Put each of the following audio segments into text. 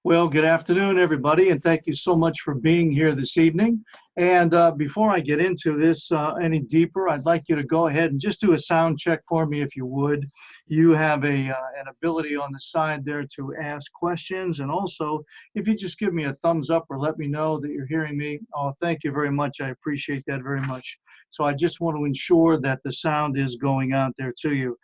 Well, good afternoon, everybody, and thank you so much for being here this evening. And before I get into this any deeper, I'd like you to go ahead and just do a sound check for me, if you would. You have an ability on the side there to ask questions, and also, if you just give me a thumbs up or let me know that you're hearing me, oh, thank you very much. I appreciate that very much. So I just want to ensure that the sound is going out there to you.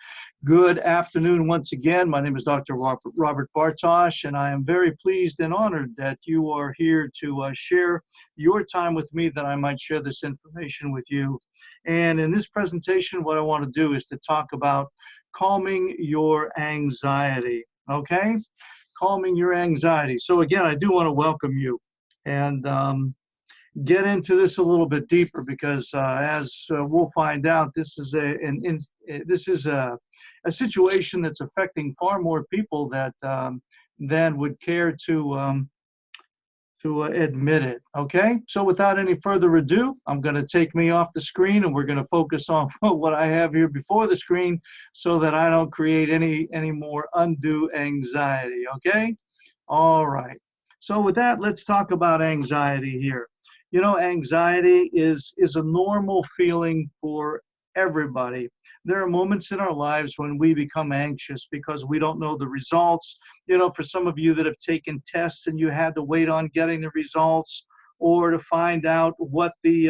Good afternoon once again. My name is Dr. Robert Bartosh, and I am very pleased and honored that you are here to share your time with me, that I might share this information with you. And in this presentation, what I want to do is to talk about calming your anxiety, okay? Calming your anxiety. So again, I do want to welcome you and get into this a little bit deeper, because as we'll find out, this is a situation that's affecting far more people than would care to admit it. Okay, so without any further ado, I'm going to take me off the screen, and we're going to focus on what I have here before the screen, so that I don't create any more undue anxiety. Okay, all right. So with that, let's talk about anxiety here. You know, anxiety is a normal feeling for everybody. There are moments in our lives when we become anxious because we don't know the results. You know, for some of you that have taken tests and you had to wait on getting the results, or to find out what the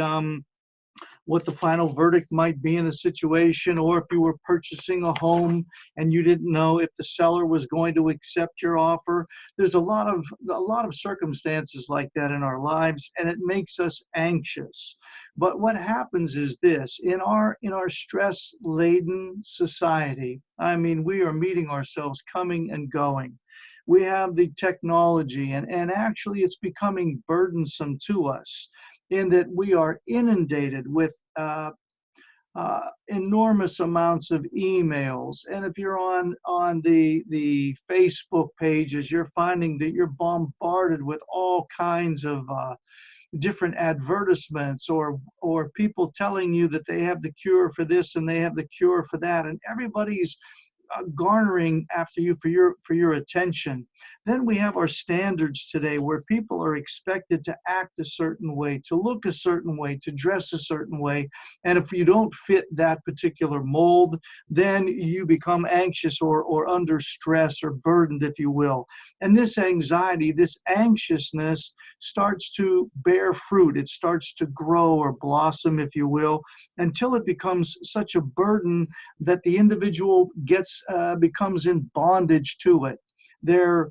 final verdict might be in a situation, or if you were purchasing a home and you didn't know if the seller was going to accept your offer. There's a lot of circumstances like that in our lives, and it makes us anxious. But what happens is this: in our stress-laden society, I mean, we are meeting ourselves coming and going. We have the technology, and actually it's becoming burdensome to us, in that we are inundated with enormous amounts of emails. And if you're on the Facebook pages, you're finding that you're bombarded with all kinds of different advertisements, or people telling you that they have the cure for this and they have the cure for that, and everybody's garnering after you for your attention. Then we have our standards today, where people are expected to act a certain way, to look a certain way, to dress a certain way. And if you don't fit that particular mold, then you become anxious or under stress or burdened, if you will. And this anxiety, this anxiousness starts to bear fruit. It starts to grow or blossom, if you will, until it becomes such a burden that the individual becomes in bondage to it. They're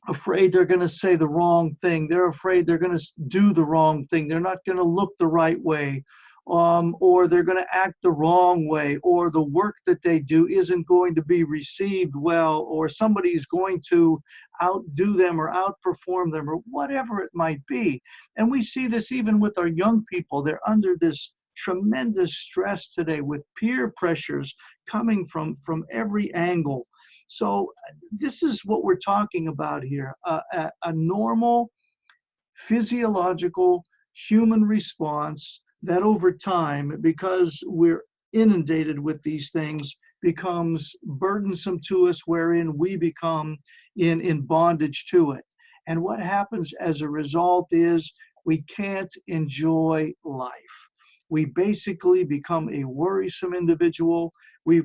afraid they're going to say the wrong thing. They're afraid they're going to do the wrong thing. They're not going to look the right way, or they're going to act the wrong way, or the work that they do isn't going to be received well, or somebody's going to outdo them or outperform them, or whatever it might be. And we see this even with our young people. They're under this tremendous stress today, with peer pressures coming from every angle. So this is what we're talking about here, a normal physiological human response that over time, because we're inundated with these things, becomes burdensome to us, wherein we become in bondage to it. And what happens as a result is we can't enjoy life. We basically become a worrisome individual. We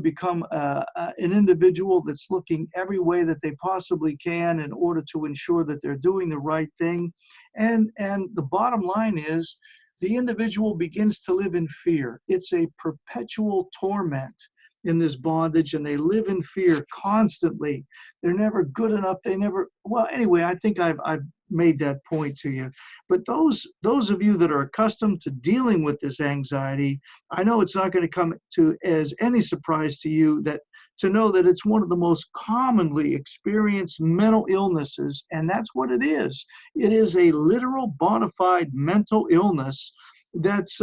become an individual that's looking every way that they possibly can in order to ensure that they're doing the right thing. And the bottom line is, the individual begins to live in fear. It's a perpetual torment in this bondage, and they live in fear constantly. They're never good enough. Well, anyway, I think I've made that point to you. But those of you that are accustomed to dealing with this anxiety, I know it's not going to come to as any surprise to you to know that it's one of the most commonly experienced mental illnesses, and that's what it is. It is a literal bona fide mental illness that's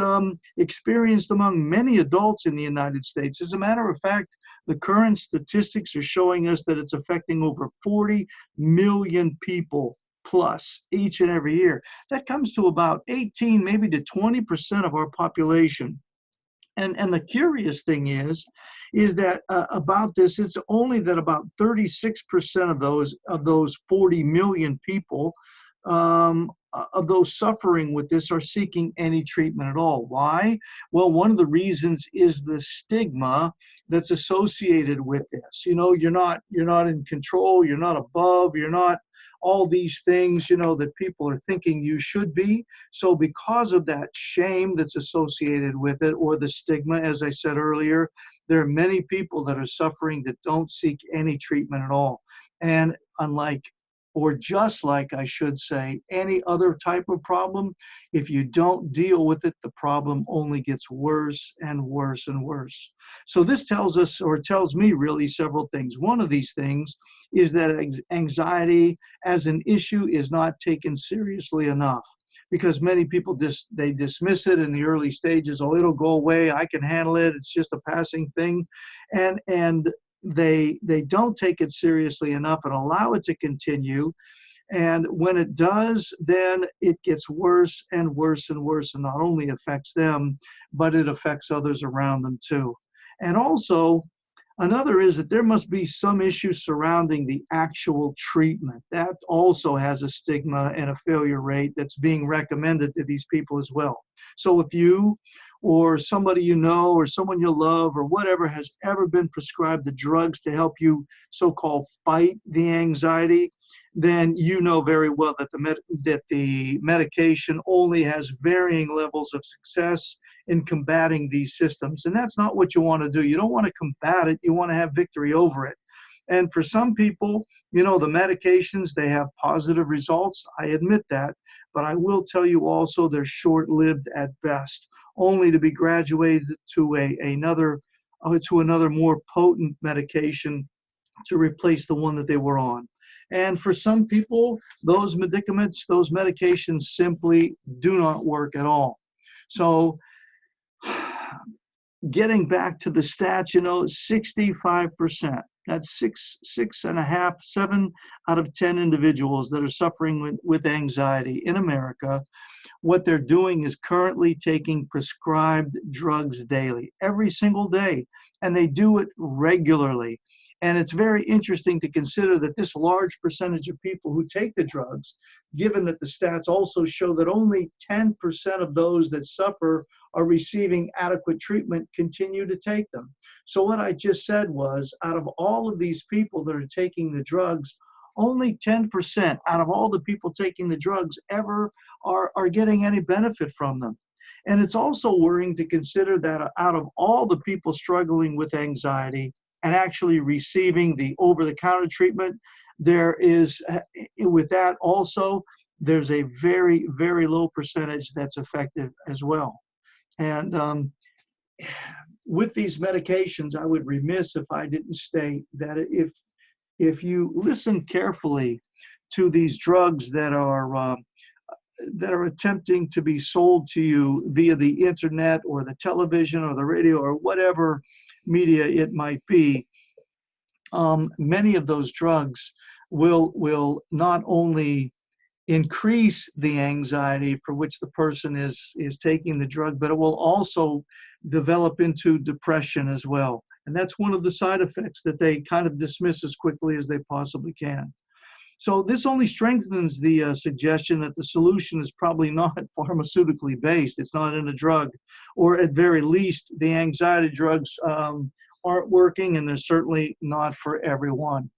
experienced among many adults in the United States. As a matter of fact, the current statistics are showing us that it's affecting over 40 million people plus each and every year. That comes to about 18, maybe to 20% of our population. And the curious thing is that about this, it's only that about 36% of those 40 million people, of those suffering with this, are seeking any treatment at all. Why? Well, one of the reasons is the stigma that's associated with this. You know, you're not in control, you're not above, you're not all these things, you know, that people are thinking you should be. So because of that shame that's associated with it, or the stigma, as I said earlier, there are many people that are suffering that don't seek any treatment at all. And unlike, or just like I should say, any other type of problem, if you don't deal with it, the problem only gets worse and worse and worse. So this tells us, or tells me really, several things. One of these things is that anxiety as an issue is not taken seriously enough, because many people they dismiss it in the early stages. Oh, it'll go away, I can handle it, it's just a passing thing. And they don't take it seriously enough and allow it to continue. And when it does, then it gets worse and worse and worse, and not only affects them, but it affects others around them too. And also, another is that there must be some issue surrounding the actual treatment. That also has a stigma and a failure rate that's being recommended to these people as well. So if you or somebody you know or someone you love or whatever has ever been prescribed the drugs to help you so-called fight the anxiety, then you know very well that the medication only has varying levels of success in combating these systems. And that's not what you want to do. You don't want to combat it. You want to have victory over it. And for some people, you know, the medications, they have positive results. I admit that. But I will tell you also they're short-lived at best, only to be graduated to another more potent medication to replace the one that they were on. And for some people, those medications simply do not work at all. So getting back to the stats, you know, 65%, that's six and a half, 7 out of 10 individuals that are suffering with anxiety in America, what they're doing is currently taking prescribed drugs daily, every single day, and they do it regularly. And it's very interesting to consider that this large percentage of people who take the drugs, given that the stats also show that only 10% of those that suffer are receiving adequate treatment, continue to take them. So what I just said was, out of all of these people that are taking the drugs, only 10% out of all the people taking the drugs ever are getting any benefit from them. And it's also worrying to consider that out of all the people struggling with anxiety and actually receiving the over-the-counter treatment, there is, with that also, there's a very, very low percentage that's effective as well. And with these medications, I would remiss if I didn't state that if you listen carefully to these drugs that are attempting to be sold to you via the internet or the television or the radio or whatever media it might be, many of those drugs will not only increase the anxiety for which the person is taking the drug, but it will also develop into depression as well. And that's one of the side effects that they kind of dismiss as quickly as they possibly can. So this only strengthens the suggestion that the solution is probably not pharmaceutically based. It's not in a drug, or at very least, the anxiety drugs aren't working, and they're certainly not for everyone.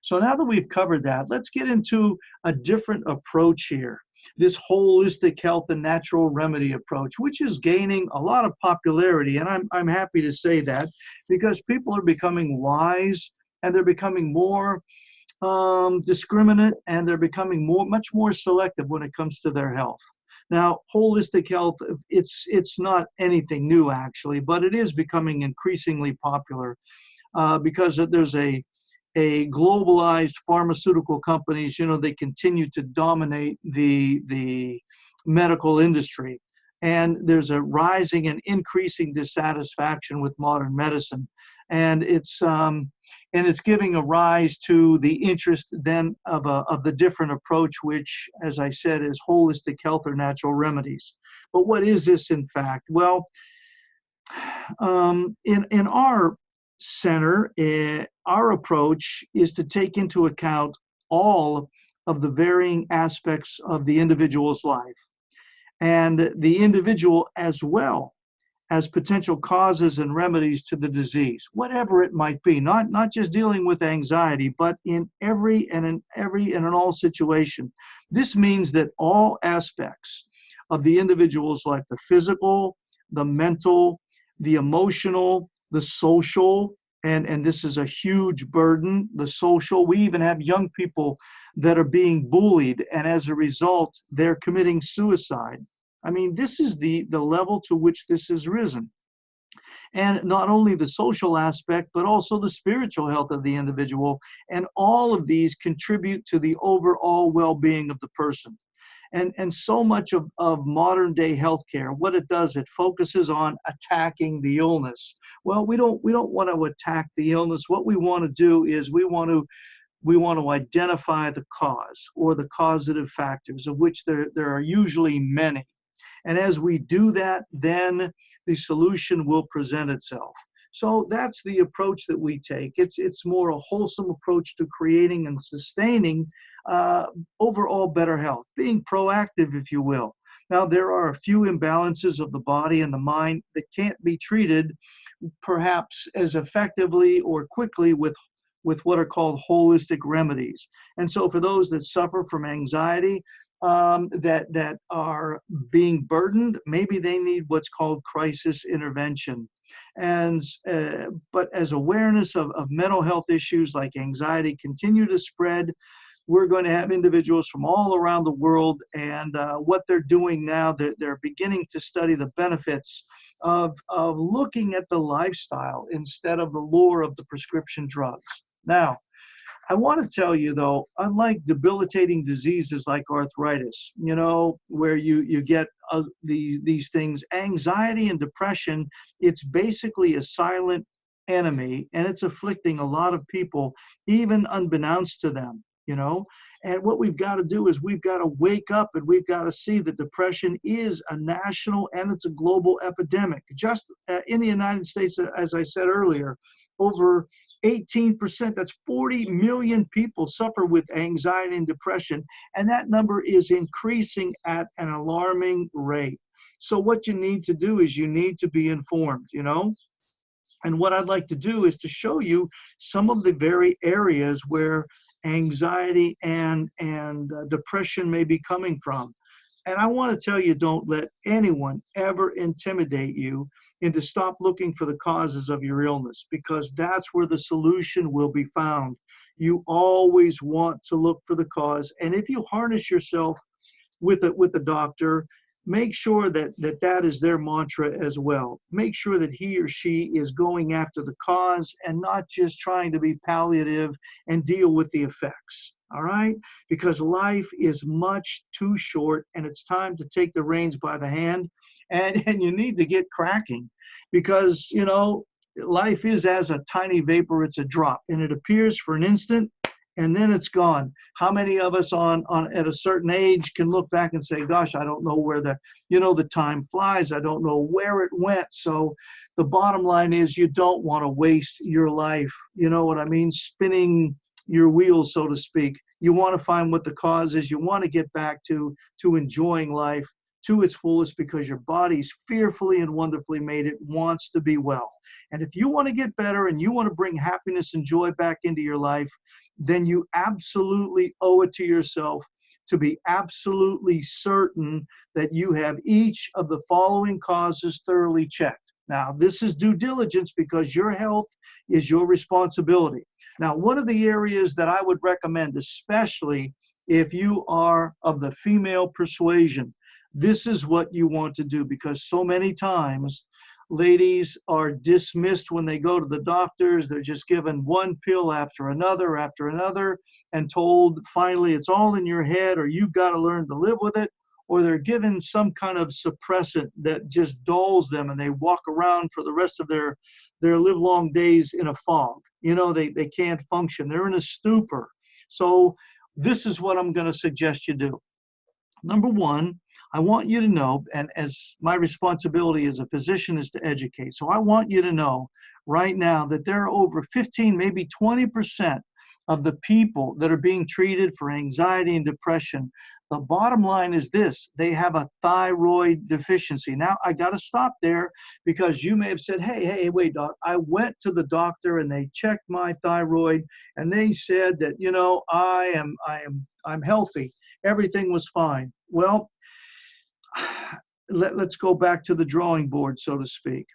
So now that we've covered that, let's get into a different approach here. This holistic health and natural remedy approach, which is gaining a lot of popularity. And I'm happy to say that, because people are becoming wise and they're becoming more discriminate, and they're becoming much more selective when it comes to their health. Now, holistic health, it's not anything new actually, but it is becoming increasingly popular because there's a globalized pharmaceutical companies, you know, they continue to dominate the medical industry. And there's a rising and increasing dissatisfaction with modern medicine. And it's giving a rise to the interest then of the different approach, which, as I said, is holistic health or natural remedies. But what is this in fact? Well, In our center, our approach is to take into account all of the varying aspects of the individual's life and the individual as well as potential causes and remedies to the disease, whatever it might be. Not just dealing with anxiety, but in every and in all situation. This means that all aspects of the individual's life, the physical, the mental, the emotional, the social, and this is a huge burden, the social. We even have young people that are being bullied, and as a result, they're committing suicide. I mean, this is the level to which this has risen. And not only the social aspect, but also the spiritual health of the individual. And all of these contribute to the overall well-being of the person. And so much of modern day healthcare, what it does, it focuses on attacking the illness. Well, we don't want to attack the illness. What we want to do is we want to identify the cause or the causative factors, of which there are usually many. And as we do that, then the solution will present itself. So that's the approach that we take. It's more a wholesome approach to creating and sustaining overall better health, being proactive, if you will. Now, there are a few imbalances of the body and the mind that can't be treated perhaps as effectively or quickly with what are called holistic remedies. And so for those that suffer from anxiety, that are being burdened, maybe they need what's called crisis intervention. And but as awareness of mental health issues like anxiety continue to spread, we're going to have individuals from all around the world, and what they're doing now, they're beginning to study the benefits of looking at the lifestyle instead of the lure of the prescription drugs. Now, I want to tell you, though, unlike debilitating diseases like arthritis, where you get these things, anxiety and depression, it's basically a silent enemy, and it's afflicting a lot of people, even unbeknownst to them. And what we've got to do is we've got to wake up, and we've got to see that depression is a national and it's a global epidemic. Just in the United States, as I said earlier, over 18%, that's 40 million people suffer with anxiety and depression, and that number is increasing at an alarming rate. So what you need to do is you need to be informed. And what I'd like to do is to show you some of the very areas where anxiety and depression may be coming from. And I want to tell you, don't let anyone ever intimidate you into stop looking for the causes of your illness, because that's where the solution will be found. You always want to look for the cause. And if you harness yourself with a doctor, make sure that is their mantra as well. Make sure that he or she is going after the cause and not just trying to be palliative and deal with the effects. All right? Because life is much too short, and it's time to take the reins by the hand, and you need to get cracking, because life is as a tiny vapor. It's a drop, and it appears for an instant, and then it's gone. How many of us on at a certain age can look back and say, gosh, I don't know where the time flies. I don't know where it went. So the bottom line is, you don't want to waste your life, you know what I mean, spinning your wheels, so to speak. You want to find what the cause is. You want to get back to enjoying life to its fullest, because your body's fearfully and wonderfully made. It wants to be well. And if you want to get better and you want to bring happiness and joy back into your life, then you absolutely owe it to yourself to be absolutely certain that you have each of the following causes thoroughly checked. Now, this is due diligence, because your health is your responsibility. Now, one of the areas that I would recommend, especially if you are of the female persuasion, this is what you want to do, because so many times ladies are dismissed when they go to the doctors. They're just given one pill after another, and told finally it's all in your head, or you've got to learn to live with it, or they're given some kind of suppressant that just dulls them, and they walk around for the rest of their livelong days in a fog. They can't function. They're in a stupor. So this is what I'm going to suggest you do. Number one, I want you to know, and as my responsibility as a physician is to educate, so I want you to know right now that there are over 15, maybe 20% of the people that are being treated for anxiety and depression. The bottom line is this: they have a thyroid deficiency. Now, I got to stop there because you may have said, hey, wait, doc, I went to the doctor and they checked my thyroid and they said that, I'm healthy. Everything was fine. Well, let's go back to the drawing board, so to speak,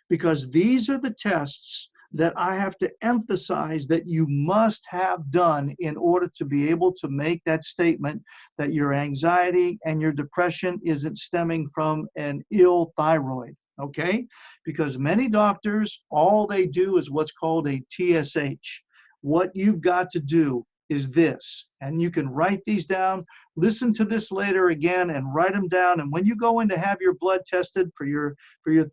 because these are the tests that I have to emphasize that you must have done in order to be able to make that statement that your anxiety and your depression isn't stemming from an ill thyroid, okay? Because many doctors, all they do is what's called a TSH. What you've got to do is this, and you can write these down. Listen to this later again and write them down. And when you go in to have your blood tested for your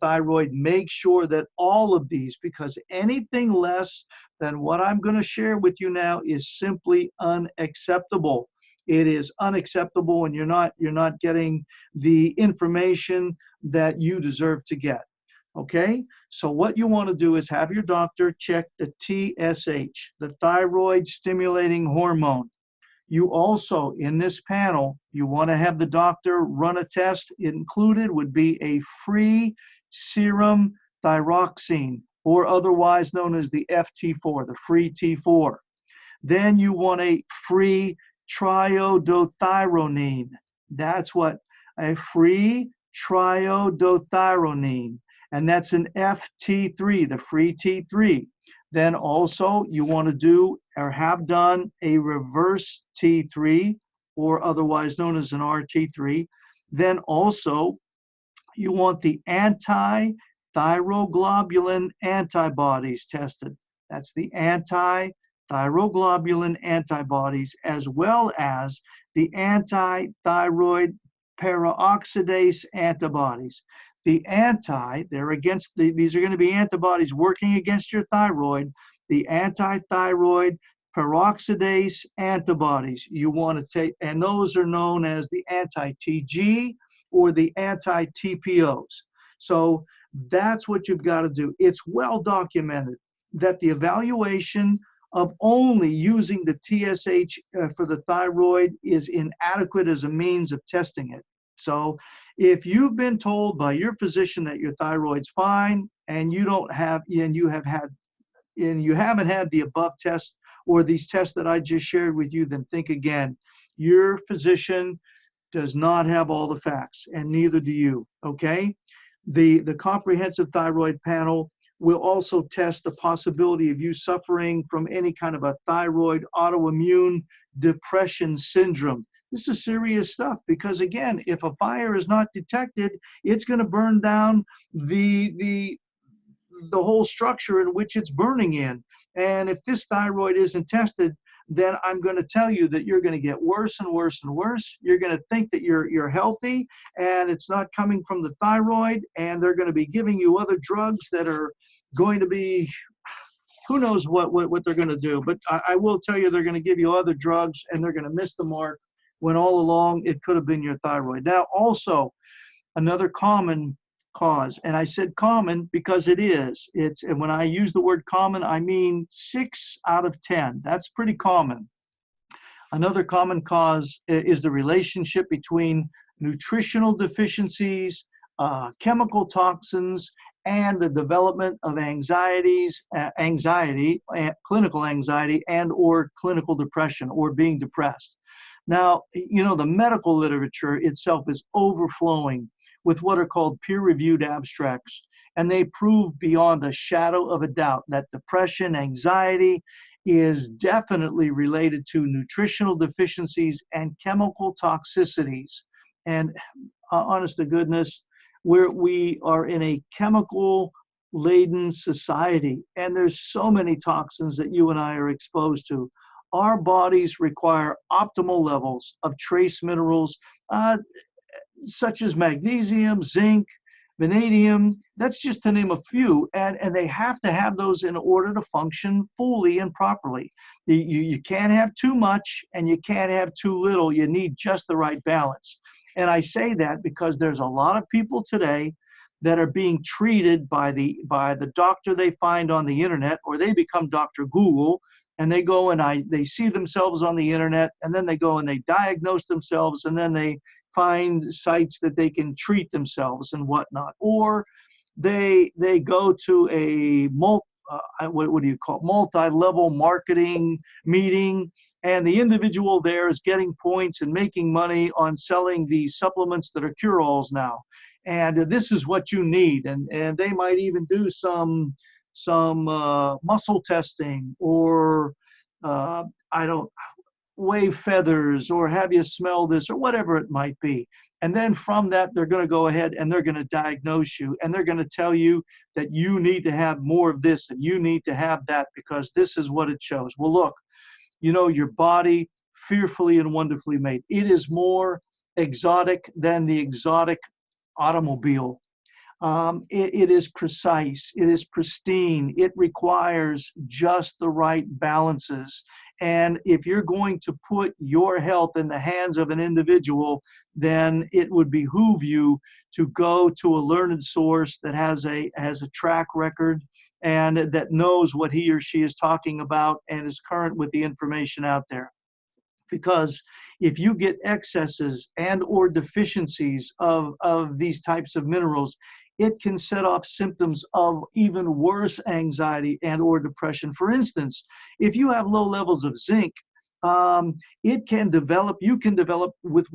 thyroid, make sure that all of these, because anything less than what I'm going to share with you now is simply unacceptable. It is unacceptable, and you're not getting the information that you deserve to get. Okay, so what you want to do is have your doctor check the TSH, the thyroid stimulating hormone. You also, in this panel, you want to have the doctor run a test. Included would be a free serum thyroxine, or otherwise known as the FT4, the free T4. Then you want a free triiodothyronine. That's what a free triiodothyronine, and that's an FT3, the free T3. Then also you want to do or have done a reverse T3, or otherwise known as an RT3. Then also you want the anti-thyroglobulin antibodies tested. That's the anti-thyroglobulin antibodies, as well as the anti-thyroid peroxidase antibodies. These are going to be antibodies working against your thyroid. The anti-thyroid peroxidase antibodies you want to take, and those are known as the anti-TG or the anti-TPOs. So that's what you've got to do. It's well documented that the evaluation of only using the TSH for the thyroid is inadequate as a means of testing it. So if you've been told by your physician that your thyroid's fine and you haven't had the above tests or these tests that I just shared with you, then think again. Your physician does not have all the facts, and neither do you, okay? The comprehensive thyroid panel will also test the possibility of you suffering from any kind of a thyroid autoimmune depression syndrome. This is serious stuff because, again, if a fire is not detected, it's going to burn down the whole structure in which it's burning in. And if this thyroid isn't tested, then I'm going to tell you that you're going to get worse and worse and worse. You're going to think that you're healthy and it's not coming from the thyroid, and they're going to be giving you other drugs that are going to be, who knows what they're going to do. But I will tell you, they're going to give you other drugs and they're going to miss the mark when all along it could have been your thyroid. Now, also, another common cause, and I said common because it is. And when I use the word common, I mean 6 out of 10. That's pretty common. Another common cause is the relationship between nutritional deficiencies, chemical toxins, and the development of clinical anxiety, and or clinical depression, or being depressed. Now, the medical literature itself is overflowing with what are called peer-reviewed abstracts, and they prove beyond a shadow of a doubt that depression, anxiety is definitely related to nutritional deficiencies and chemical toxicities. And honest to goodness, we are in a chemical-laden society, and there's so many toxins that you and I are exposed to. Our bodies require optimal levels of trace minerals, such as magnesium, zinc, vanadium. That's just to name a few, and they have to have those in order to function fully and properly. You can't have too much and you can't have too little. You need just the right balance. And I say that because there's a lot of people today that are being treated by the doctor they find on the internet, or they become Dr. Google, and they go and they see themselves on the internet, and then they go and they diagnose themselves, and then they find sites that they can treat themselves and whatnot. Or they go to a what do you call it, multi-level marketing meeting, and the individual there is getting points and making money on selling these supplements that are cure-alls now. And this is what you need. And they might even do some muscle testing, or I don't wave feathers, or have you smell this, or whatever it might be. And then from that, they're going to go ahead and they're going to diagnose you, and they're going to tell you that you need to have more of this and you need to have that because this is what it shows. Well, look, your body, fearfully and wonderfully made. It is more exotic than the exotic automobile. It is precise, it is pristine, it requires just the right balances. And if you're going to put your health in the hands of an individual, then it would behoove you to go to a learned source that has a track record and that knows what he or she is talking about and is current with the information out there. Because if you get excesses and or deficiencies of these types of minerals, it can set off symptoms of even worse anxiety and or depression. For instance, if you have low levels of zinc, you can develop with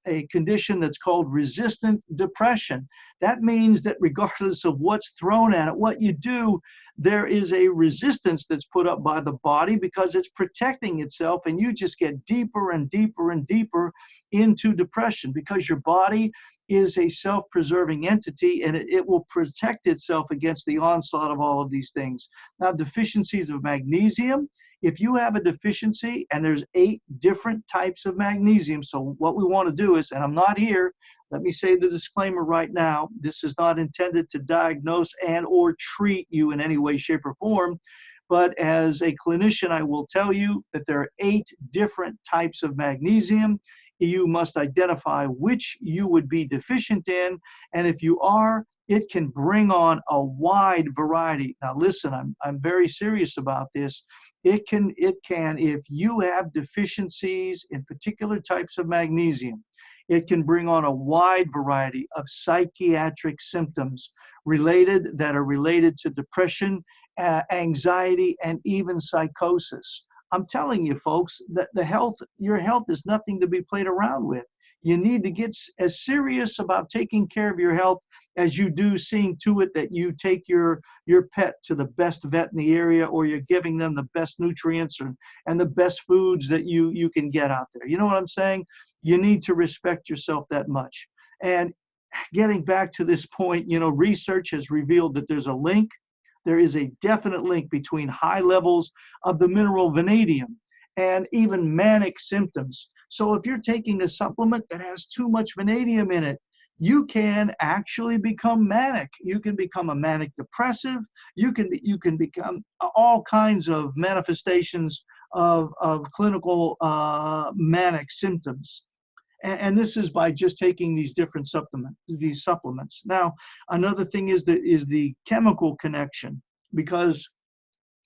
a condition that's called resistant depression. That means that regardless of what's thrown at it, what you do, there is a resistance that's put up by the body because it's protecting itself, and you just get deeper and deeper and deeper into depression because your body is a self-preserving entity, and it will protect itself against the onslaught of all of these things. Now, deficiencies of magnesium, if you have a deficiency, and there's 8 different types of magnesium, so what we want to do is, and I'm not here, let me say the disclaimer right now, this is not intended to diagnose and or treat you in any way, shape, or form, but as a clinician, I will tell you that there are 8 different types of magnesium. You must identify which you would be deficient in, and if you are, it can bring on a wide variety. Now listen, I'm very serious about this. It can, if you have deficiencies in particular types of magnesium, it can bring on a wide variety of psychiatric symptoms that are related to depression, anxiety, and even psychosis. I'm telling you, folks, that your health is nothing to be played around with. You need to get as serious about taking care of your health as you do seeing to it that you take your pet to the best vet in the area, or you're giving them the best nutrients and the best foods that you can get out there. You know what I'm saying? You need to respect yourself that much. And getting back to this point, research has revealed that there is a definite link between high levels of the mineral vanadium and even manic symptoms. So if you're taking a supplement that has too much vanadium in it, you can actually become manic. You can become a manic depressive. You can become all kinds of manifestations of clinical manic symptoms. And this is by just taking these different supplements. Now, another thing is the chemical connection, because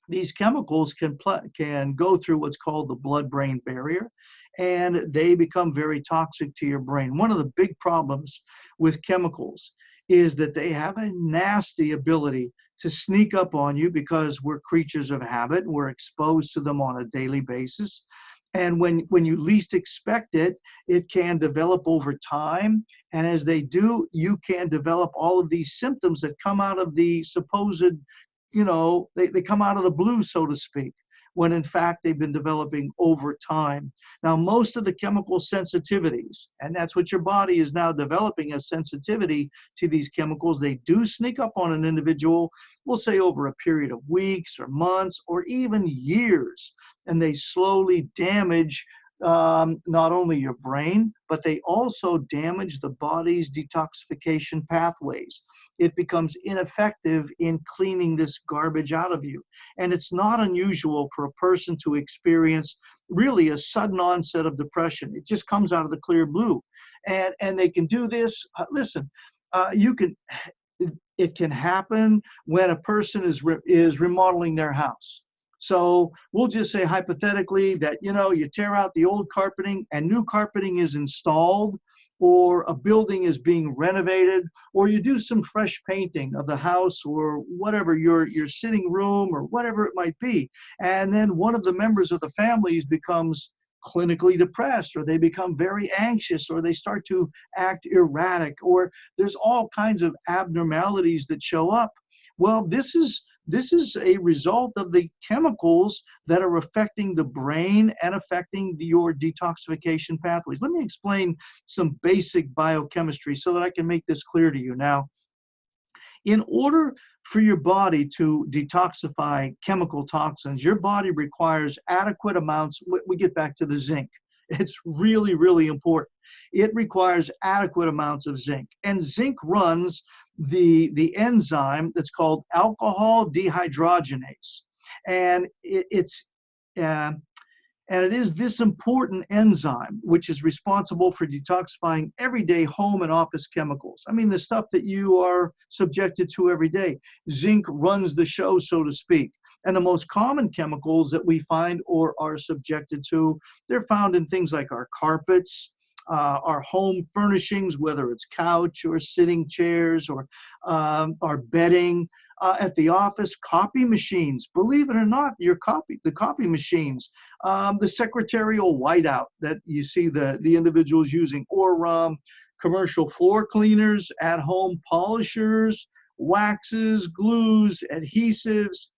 these chemicals can go through what's called the blood-brain barrier, and they become very toxic to your brain. One of the big problems with chemicals is that they have a nasty ability to sneak up on you because we're creatures of habit. We're exposed to them on a daily basis. And when you least expect it, it can develop over time. And as they do, you can develop all of these symptoms that come out of the supposed, they come out of the blue, so to speak, when in fact they've been developing over time. Now, most of the chemical sensitivities, and that's what your body is now developing, a sensitivity to these chemicals, they do sneak up on an individual, we'll say over a period of weeks or months or even years. And they slowly damage not only your brain, but they also damage the body's detoxification pathways. It becomes ineffective in cleaning this garbage out of you. And it's not unusual for a person to experience really a sudden onset of depression. It just comes out of the clear blue. and they can do this. Listen, you can. It can happen when a person is remodeling their house. So we'll just say hypothetically that, you tear out the old carpeting and new carpeting is installed, or a building is being renovated, or you do some fresh painting of the house or whatever, your sitting room or whatever it might be. And then one of the members of the families becomes clinically depressed, or they become very anxious, or they start to act erratic, or there's all kinds of abnormalities that show up. Well, this is a result of the chemicals that are affecting the brain and affecting your detoxification pathways. Let me explain some basic biochemistry so that I can make this clear to you. Now, in order for your body to detoxify chemical toxins, your body requires adequate amounts. We get back to the zinc. It's really, really important. It requires adequate amounts of zinc. And zinc runs the enzyme that's called alcohol dehydrogenase. And it is this important enzyme which is responsible for detoxifying everyday home and office chemicals. I mean, the stuff that you are subjected to every day. Zinc runs the show, so to speak. And the most common chemicals that we find or are subjected to, they're found in things like our carpets, our home furnishings, whether it's couch or sitting chairs, or our bedding. At the office, copy machines. Believe it or not, the copy machines, the secretarial whiteout that you see the individuals using, or commercial floor cleaners, at-home polishers, waxes, glues, adhesives.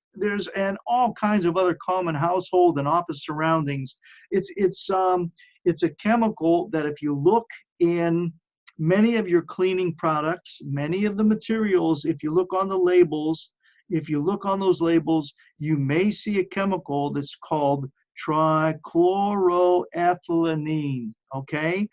And all kinds of other common household and office surroundings. It's a chemical that, if you look in many of your cleaning products, many of the materials, if you look on the labels, if you look on those labels, you may see a chemical that's called trichloroethylene, okay?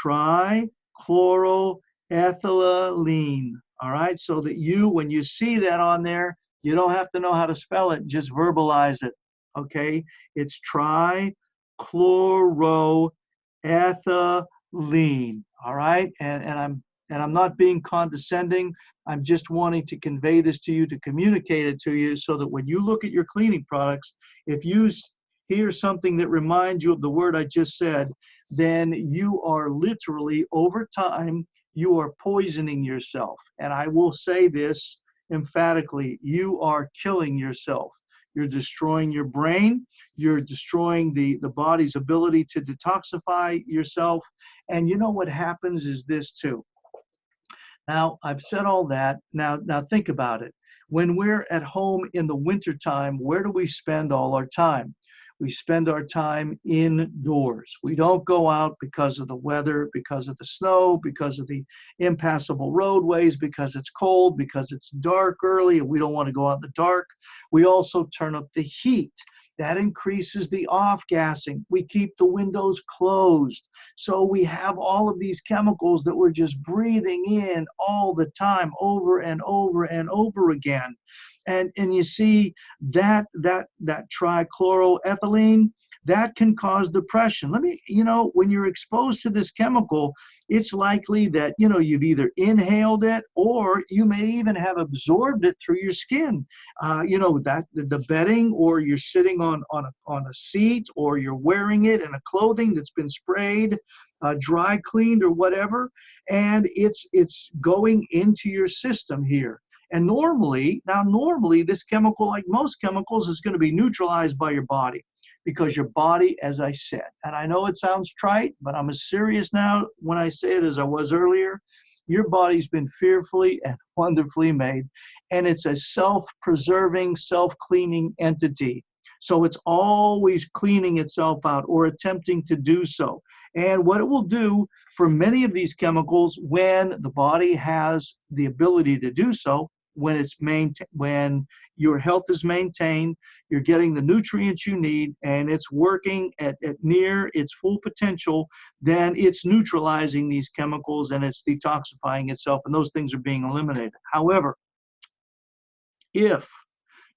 Trichloroethylene, all right? So that when you see that on there, you don't have to know how to spell it, just verbalize it, okay? It's trichloroethylene. All right, and I'm not being condescending. I'm just wanting to convey this to you, to communicate it to you, so that when you look at your cleaning products, if you hear something that reminds you of the word I just said, then you are literally, over time, you are poisoning yourself. And I will say this emphatically: you are killing yourself. You're destroying your brain. You're destroying the body's ability to detoxify yourself. And you know what happens is this too. Now, I've said all that. Now think about it. When we're at home in the wintertime, where do we spend all our time? We spend our time indoors. We don't go out because of the weather, because of the snow, because of the impassable roadways, because it's cold, because it's dark early and we don't want to go out in the dark. We also turn up the heat. That increases the off-gassing. We keep the windows closed. So we have all of these chemicals that we're just breathing in all the time, over and over and over again. And you see that trichloroethylene, that can cause depression. When you're exposed to this chemical, it's likely that, you've either inhaled it or you may even have absorbed it through your skin. That the bedding, or you're sitting on a seat, or you're wearing it in a clothing that's been sprayed, dry cleaned, or whatever, and it's going into your system here. And normally, this chemical, like most chemicals, is going to be neutralized by your body, because your body, as I said, and I know it sounds trite, but I'm as serious now when I say it as I was earlier. Your body's been fearfully and wonderfully made, and it's a self-preserving, self-cleaning entity. So it's always cleaning itself out, or attempting to do so. And what it will do for many of these chemicals, when the body has the ability to do so, when your health is maintained, you're getting the nutrients you need, and it's working at near its full potential, then it's neutralizing these chemicals and it's detoxifying itself, and those things are being eliminated. However, if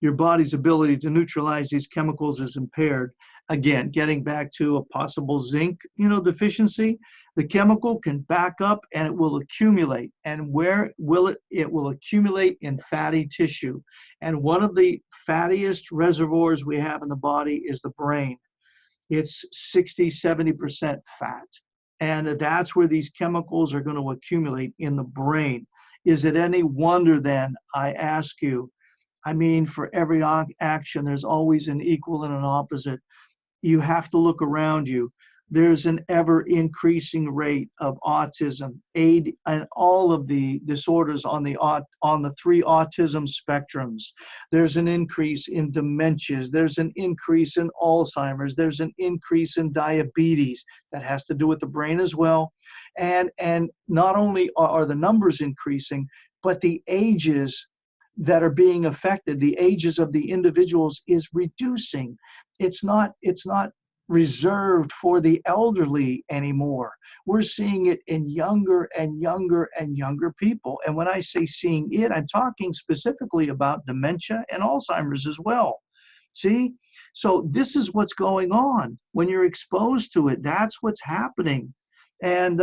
your body's ability to neutralize these chemicals is impaired, Again, getting back to a possible zinc, deficiency, the chemical can back up and it will accumulate. And where will it? It will accumulate in fatty tissue. And one of the fattiest reservoirs we have in the body is the brain. It's 60, 70% fat. And that's where these chemicals are going to accumulate, in the brain. Is it any wonder then, I ask you, I mean, for every action, there's always an equal and an opposite. You have to look around you. There's an ever increasing rate of autism, and all of the disorders on the three autism spectrums. There's an increase in dementias. There's an increase in Alzheimer's. There's an increase in diabetes that has to do with the brain as well. And not only are the numbers increasing, but the ages that are being affected, the ages of the individuals, is reducing. It's not reserved for the elderly anymore. We're seeing it in younger and younger and younger people. And when I say seeing it, I'm talking specifically about dementia and Alzheimer's as well. See? So this is what's going on. When you're exposed to it, that's what's happening. And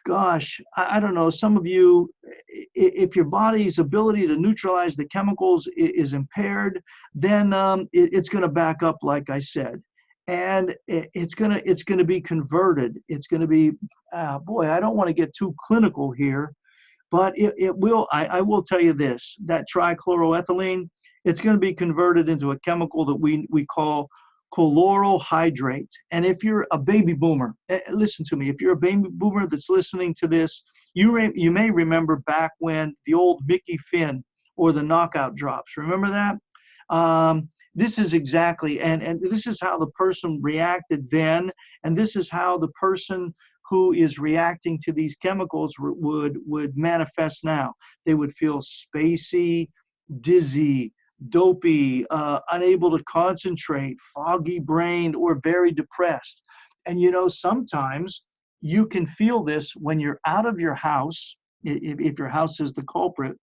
gosh, I don't know, some of you, if your body's ability to neutralize the chemicals is impaired, then it's going to back up, like I said. And it's going to be converted. It's going to be, boy, I don't want to get too clinical here, but it will. I will tell you this, that trichloroethylene, it's going to be converted into a chemical that we call chlorohydrate. And if you're a baby boomer, listen to me, if you're a baby boomer that's listening to this, you may remember back when the old Mickey Finn or the knockout drops. Remember that? This is exactly, and this is how the person reacted then, and this is how the person who is reacting to these chemicals would manifest now. They would feel spacey, dizzy, dopey, unable to concentrate, foggy brained, or very depressed. And sometimes you can feel this when you're out of your house, if your house is the culprit.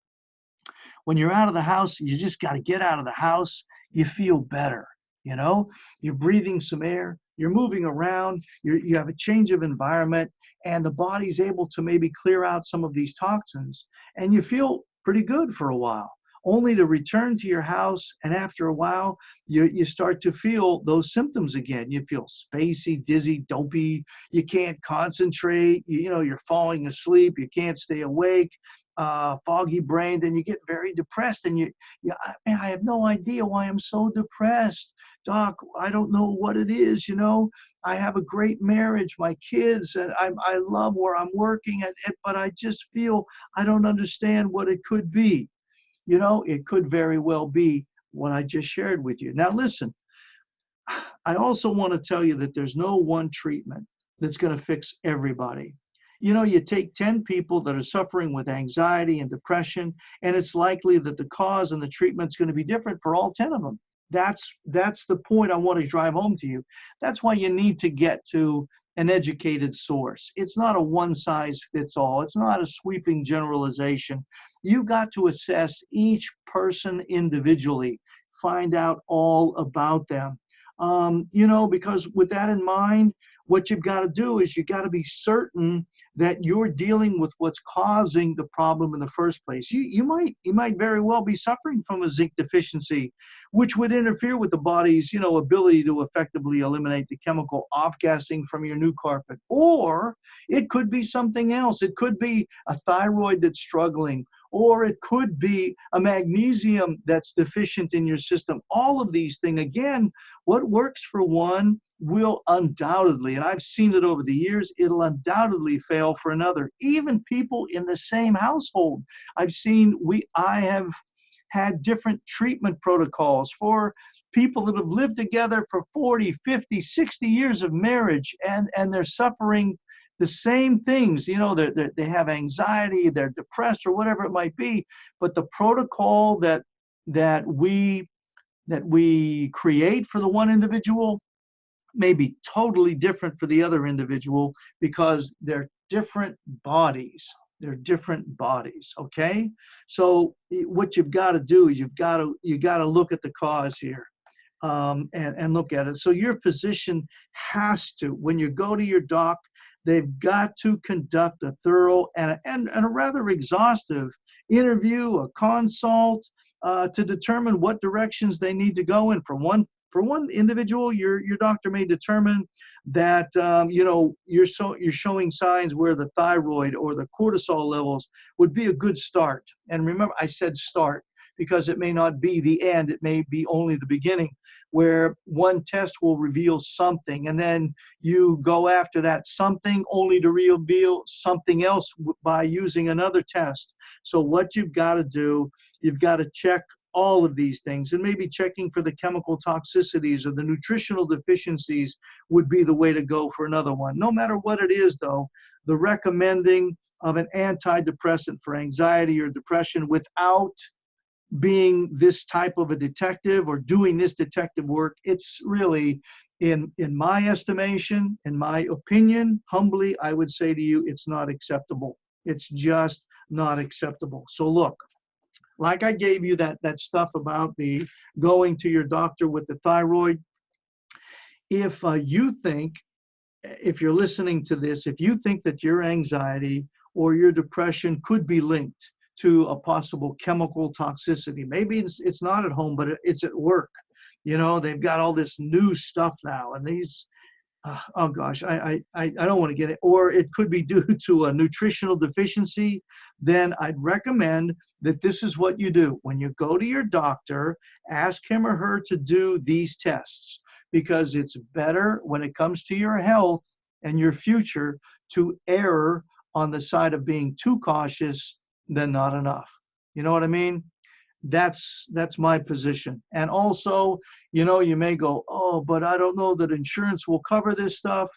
When you're out of the house, you just got to get out of the house. You feel better. You're breathing some air, you're moving around, you have a change of environment, and the body's able to maybe clear out some of these toxins, and you feel pretty good for a while, only to return to your house, and after a while, you start to feel those symptoms again. You feel spacey, dizzy, dopey, you can't concentrate, you're falling asleep, you can't stay awake, foggy brained, and you get very depressed, and I have no idea why I'm so depressed. Doc, I don't know what it is, I have a great marriage, my kids, and I love where I'm working, but I just feel I don't understand what it could be. It could very well be what I just shared with you. Now, listen, I also want to tell you that there's no one treatment that's going to fix everybody. You take 10 people that are suffering with anxiety and depression, and it's likely that the cause and the treatment's going to be different for all 10 of them. That's the point I want to drive home to you. That's why you need to get to an educated source. It's not a one-size-fits-all. It's not a sweeping generalization. You've got to assess each person individually, find out all about them. Because with that in mind, what you've got to do is you got to be certain that you're dealing with what's causing the problem in the first place. You might very well be suffering from a zinc deficiency, which would interfere with the body's ability to effectively eliminate the chemical off-gassing from your new carpet. Or it could be something else. It could be a thyroid that's struggling, or it could be a magnesium that's deficient in your system. All of these things, again, what works for one will undoubtedly, and I've seen it over the years, it'll undoubtedly fail for another. Even people in the same household. I have had different treatment protocols for people that have lived together for 40, 50, 60 years of marriage, and they're suffering the same things. They have anxiety, they're depressed, or whatever it might be, but the protocol that we create for the one individual may be totally different for the other individual, because they're different bodies. They're different bodies, okay? So what you've got to do is you got to look at the cause here. and look at it. So your physician has to, when you go to your doc, they've got to conduct a thorough and a rather exhaustive interview, a consult, to determine what directions they need to go in. For one individual, your doctor may determine that you're showing signs where the thyroid or the cortisol levels would be a good start. And remember, I said start because it may not be the end; it may be only the beginning, where one test will reveal something, and then you go after that something only to reveal something else by using another test. So what you've got to do, you've got to check all of these things, and maybe checking for the chemical toxicities or the nutritional deficiencies would be the way to go for another one. No matter what it is, though, the recommending of an antidepressant for anxiety or depression without being this type of a detective or doing this detective work, it's really, in my estimation, in my opinion, humbly, I would say to you, it's not acceptable. It's just not acceptable. So look, like I gave you that stuff about the going to your doctor with the thyroid. If you think, if you're listening to this, if you think that your anxiety or your depression could be linked to a possible chemical toxicity, maybe it's not at home, but it's at work. They've got all this new stuff now, and these, oh gosh, I don't want to get it. Or it could be due to a nutritional deficiency. Then I'd recommend that this is what you do. When you go to your doctor, ask him or her to do these tests, because it's better when it comes to your health and your future to err on the side of being too cautious than not enough. You know what I mean? That's my position. And also, you may go, oh, but I don't know that insurance will cover this stuff.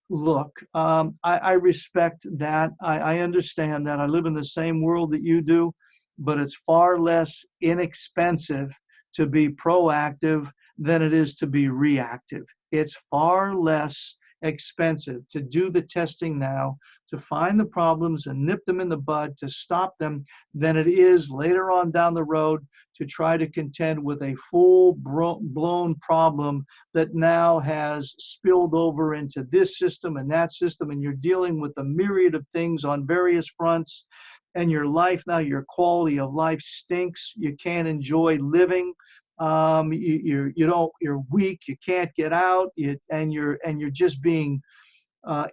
Look, I respect that. I understand that. I live in the same world that you do, but it's far less inexpensive to be proactive than it is to be reactive. It's far less expensive to do the testing now, to find the problems and nip them in the bud, to stop them, than it is later on down the road to try to contend with a full-blown problem that now has spilled over into this system and that system, and you're dealing with a myriad of things on various fronts, and your life now, your quality of life stinks. You can't enjoy living. You're weak. You can't get out, and you're just being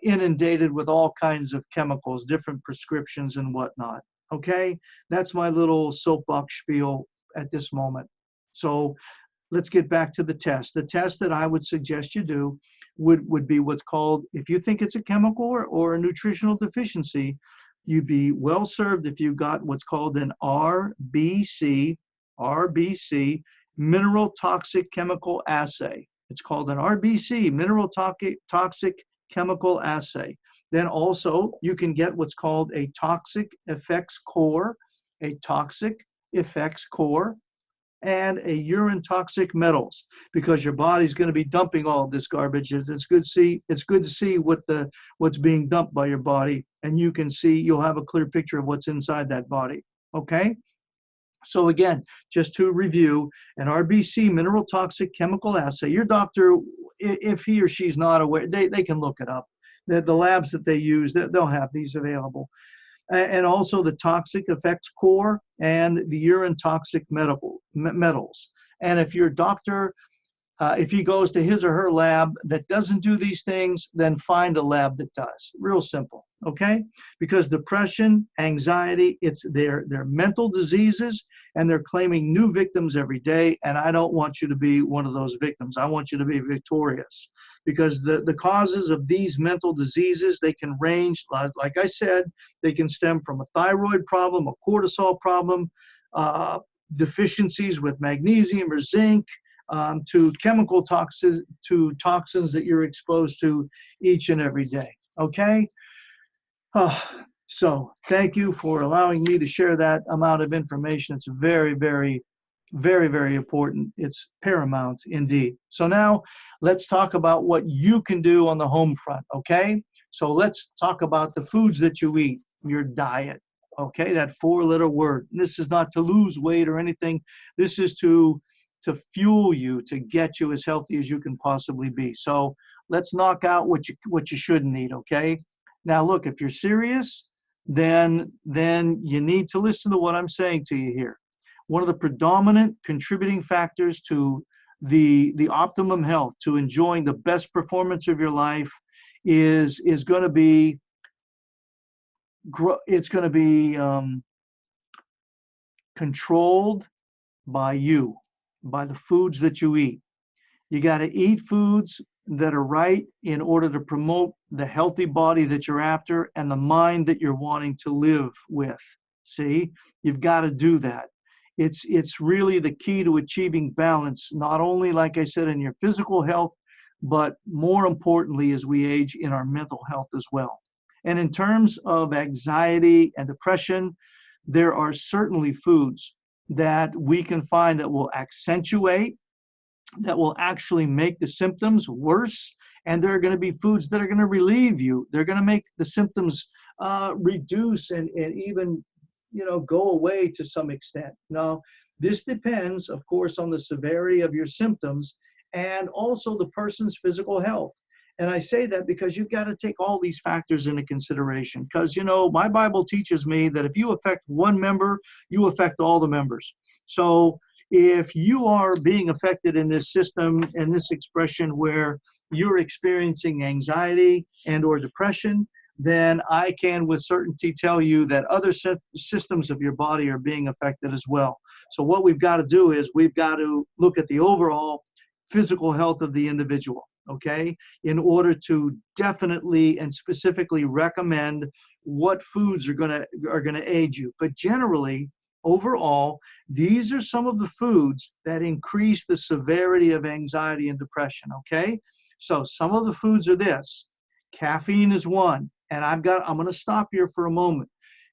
inundated with all kinds of chemicals, different prescriptions and whatnot. Okay, that's my little soapbox spiel at this moment. So let's get back to the test. The test that I would suggest you do would be what's called, if you think it's a chemical or a nutritional deficiency, you'd be well served if you got what's called an RBC, mineral toxic chemical assay. It's called an RBC, mineral toxic chemical assay. Then also you can get what's called a toxic effects core, and a urine toxic metals, because your body's going to be dumping all of this garbage. It's good to see what's being dumped by your body, and you'll have a clear picture of what's inside that body. Okay? So again, just to review, an RBC, mineral toxic chemical assay, your doctor, if he or she's not aware, they can look it up. The labs that they use, they'll have these available. And also the toxic effects core and the urine toxic metals. And if your doctor, if he goes to his or her lab that doesn't do these things, then find a lab that does. Real simple, okay? Because depression, anxiety, they're mental diseases, and they're claiming new victims every day, and I don't want you to be one of those victims. I want you to be victorious, because the causes of these mental diseases, they can range, like I said, they can stem from a thyroid problem, a cortisol problem, deficiencies with magnesium or zinc, to chemical toxins, to toxins that you're exposed to each and every day. Okay? So thank you for allowing me to share that amount of information. It's very, very, very, very important. It's paramount indeed. So now let's talk about what you can do on the home front. Okay? So let's talk about the foods that you eat, your diet. Okay? That 4-letter word. And this is not to lose weight or anything. This is to to fuel you, to get you as healthy as you can possibly be. So let's knock out what you shouldn't eat, okay? Now look, if you're serious, then you need to listen to what I'm saying to you here. One of the predominant contributing factors to the optimum health, to enjoying the best performance of your life, is going to be controlled by you, by the foods that you eat. You got to eat foods that are right in order to promote the healthy body that you're after and the mind that you're wanting to live with. See, you've got to do that. It's really the key to achieving balance, not only, like I said, in your physical health, but more importantly, as we age, in our mental health as well. And in terms of anxiety and depression, there are certainly foods that we can find that will accentuate, that will actually make the symptoms worse. And there are going to be foods that are going to relieve you. They're going to make the symptoms reduce and even, go away to some extent. Now, this depends, of course, on the severity of your symptoms and also the person's physical health. And I say that because you've got to take all these factors into consideration. Because, my Bible teaches me that if you affect one member, you affect all the members. So if you are being affected in this system, in this expression where you're experiencing anxiety and or depression, then I can with certainty tell you that other systems of your body are being affected as well. So what we've got to do is we've got to look at the overall physical health of the individual, okay, in order to definitely and specifically recommend what foods are going to aid you. But generally, overall, these are some of the foods that increase the severity of anxiety and depression, okay? So some of the foods are this. Caffeine is one. And I'm going to stop here for a moment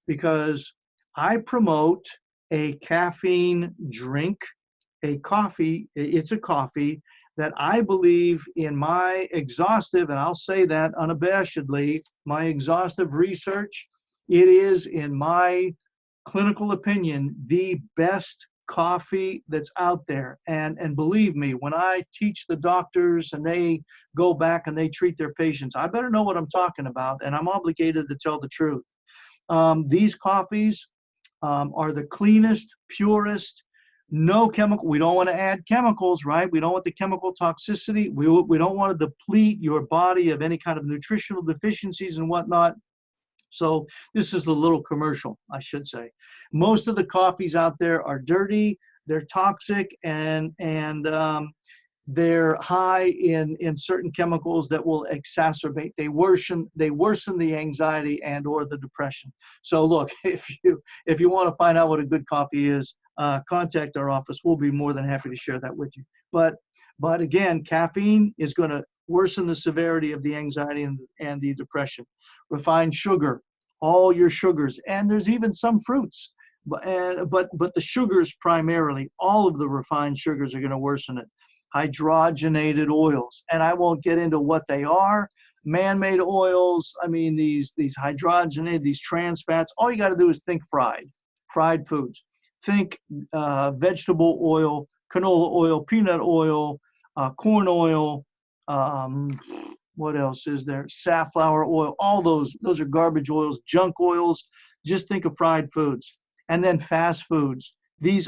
because I promote a caffeine drink, a coffee. It's a coffee that I believe, in my exhaustive, and I'll say that unabashedly, my exhaustive research, it is, in my clinical opinion, the best coffee that's out there. And believe me, when I teach the doctors and they go back and they treat their patients, I better know what I'm talking about, and I'm obligated to tell the truth. These coffees are the cleanest, purest, no chemical. We don't want to add chemicals, right? We don't want the chemical toxicity. We don't want to deplete your body of any kind of nutritional deficiencies and whatnot. So this is a little commercial, I should say. Most of the coffees out there are dirty, they're toxic, and they're high in certain chemicals that will exacerbate. They worsen the anxiety and or the depression. So look, if you want to find out what a good coffee is, contact our office. We'll be more than happy to share that with you. But again, caffeine is going to worsen the severity of the anxiety and the depression. Refined sugar, all your sugars, and there's even some fruits, but the sugars primarily, all of the refined sugars are going to worsen it. Hydrogenated oils, and I won't get into what they are. Man-made oils, I mean these hydrogenated, these trans fats. All you got to do is think fried foods. Think vegetable oil, canola oil, peanut oil, corn oil. What else is there? Safflower oil. All those are garbage oils, junk oils. Just think of fried foods. And then fast foods.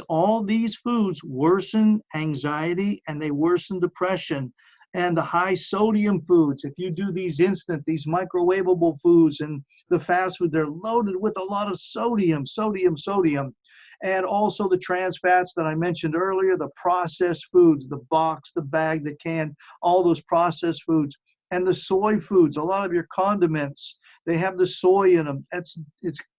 All these foods worsen anxiety and they worsen depression. And the high sodium foods, if you do these these microwavable foods and the fast food, they're loaded with a lot of sodium. And also the trans fats that I mentioned earlier, the processed foods, the box, the bag, the can, all those processed foods. And the soy foods, a lot of your condiments, they have the soy in them. It's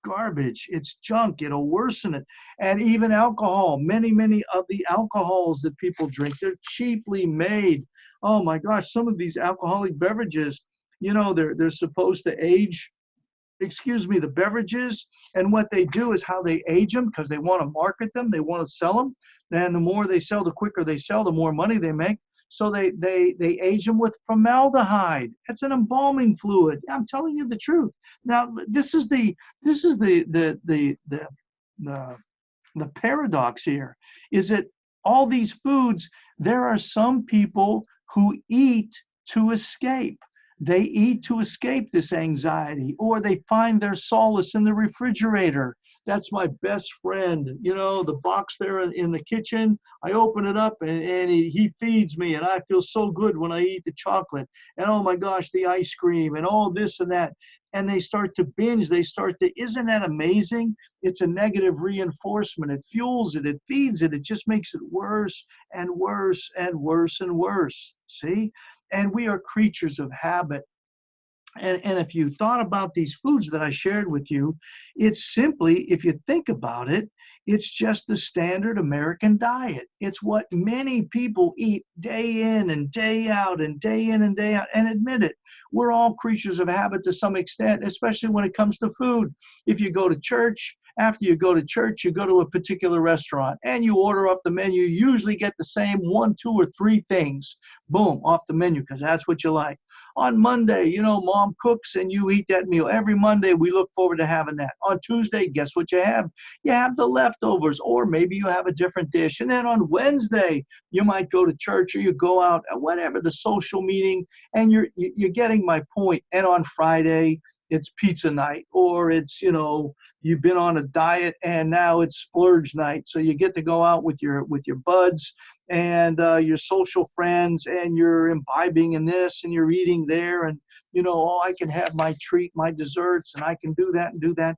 garbage. It's junk. It'll worsen it. And even alcohol, many of the alcohols that people drink, they're cheaply made. Oh my gosh, some of these alcoholic beverages, they're supposed to age, the beverages. And what they do is how they age them, because they want to market them. They want to sell them. And the more they sell, the quicker they sell, the more money they make. So they age them with formaldehyde. It's an embalming fluid. I'm telling you the truth. Now, this is the paradox here. Is that All these foods, there are some people who eat to escape. They eat to escape this anxiety, or they find their solace in the refrigerator. That's my best friend. You know, the box there in the kitchen, I open it up and he feeds me, and I feel so good when I eat the chocolate. And oh my gosh, the ice cream and all this and that. And they start to binge. Isn't that amazing? It's a negative reinforcement. It fuels it, it feeds it, it just makes it worse and worse and worse and worse. See? And we are creatures of habit. And if you thought about these foods that I shared with you, it's simply, if you think about it, it's just the standard American diet. It's what many people eat day in and day out and day in and day out. And admit it, we're all creatures of habit to some extent, especially when it comes to food. If you go to church, after you go to church, you go to a particular restaurant and you order off the menu, you usually get the same 1, 2, or 3 things, boom, off the menu, because that's what you like. On Monday, you know, mom cooks and you eat that meal. Every Monday, we look forward to having that. On Tuesday, guess what you have? You have the leftovers, or maybe you have a different dish. And then on Wednesday, you might go to church or you go out, whatever, the social meeting, and you're getting my point. And on Friday, it's pizza night, or it's, you know, you've been on a diet and now it's splurge night. So you get to go out with your buds and your social friends, and you're imbibing in this and you're eating there, and you know, oh, I can have my treat, my desserts, and I can do that and do that.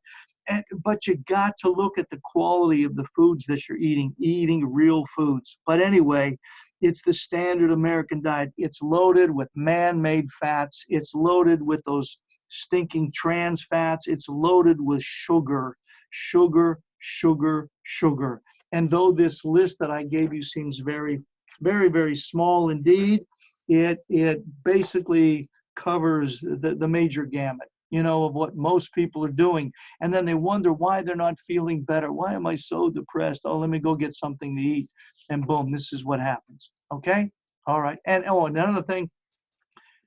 But you got to look at the quality of the foods that you're eating real foods. But anyway, it's the standard American diet. It's loaded with man-made fats. It's loaded with those stinking trans fats. It's loaded with sugar, sugar, sugar, sugar. And though this list that I gave you seems very, very, very small indeed, it basically covers the major gamut, you know, of what most people are doing. And then they wonder why they're not feeling better. Why am I so depressed? Oh, let me go get something to eat. And boom, this is what happens. Okay? All right. And oh, another thing,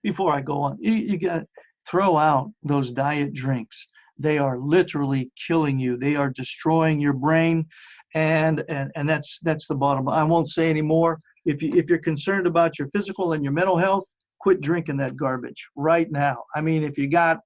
before I go on, you got to throw out those diet drinks. They are literally killing you. They are destroying your brain. And that's the bottom line. I won't say any more. If you're concerned about your physical and your mental health, quit drinking that garbage right now. I mean, if you got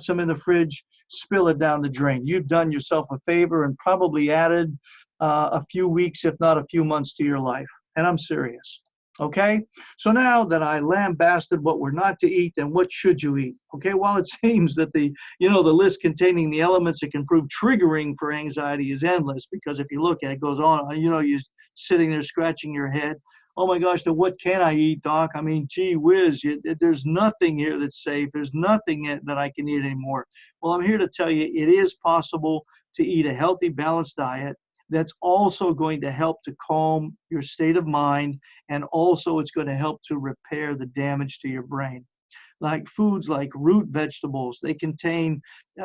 some in the fridge, spill it down the drain. You've done yourself a favor and probably added a few weeks, if not a few months, to your life. And I'm serious. Okay, so now that I lambasted what we're not to eat, then what should you eat? Okay, well, it seems that the list containing the elements that can prove triggering for anxiety is endless, because if you look at it, it goes on, you know, you're sitting there scratching your head. Oh my gosh, then what can I eat, doc? I mean, gee whiz, there's nothing here that's safe. There's nothing that I can eat anymore. Well, I'm here to tell you it is possible to eat a healthy, balanced diet that's also going to help to calm your state of mind, and also it's going to help to repair the damage to your brain. Like foods like root vegetables, they contain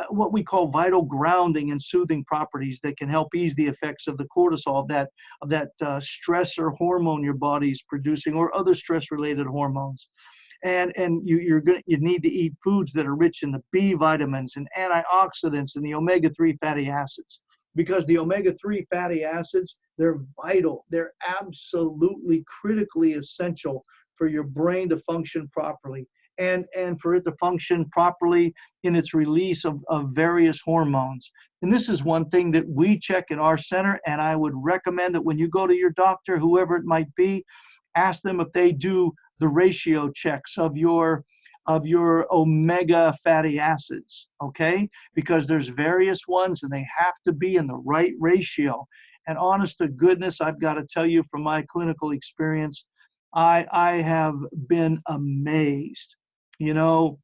what we call vital grounding and soothing properties that can help ease the effects of the cortisol, of that stressor hormone your body's producing, or other stress-related hormones. And you need to eat foods that are rich in the B vitamins and antioxidants and the omega-3 fatty acids, because the omega-3 fatty acids, they're vital. They're absolutely critically essential for your brain to function properly, and for it to function properly in its release of various hormones. And this is one thing that we check in our center, and I would recommend that when you go to your doctor, whoever it might be, ask them if they do the ratio checks of your omega fatty acids, okay? Because there's various ones and they have to be in the right ratio. And honest to goodness, I've got to tell you from my clinical experience, I have been amazed, you know,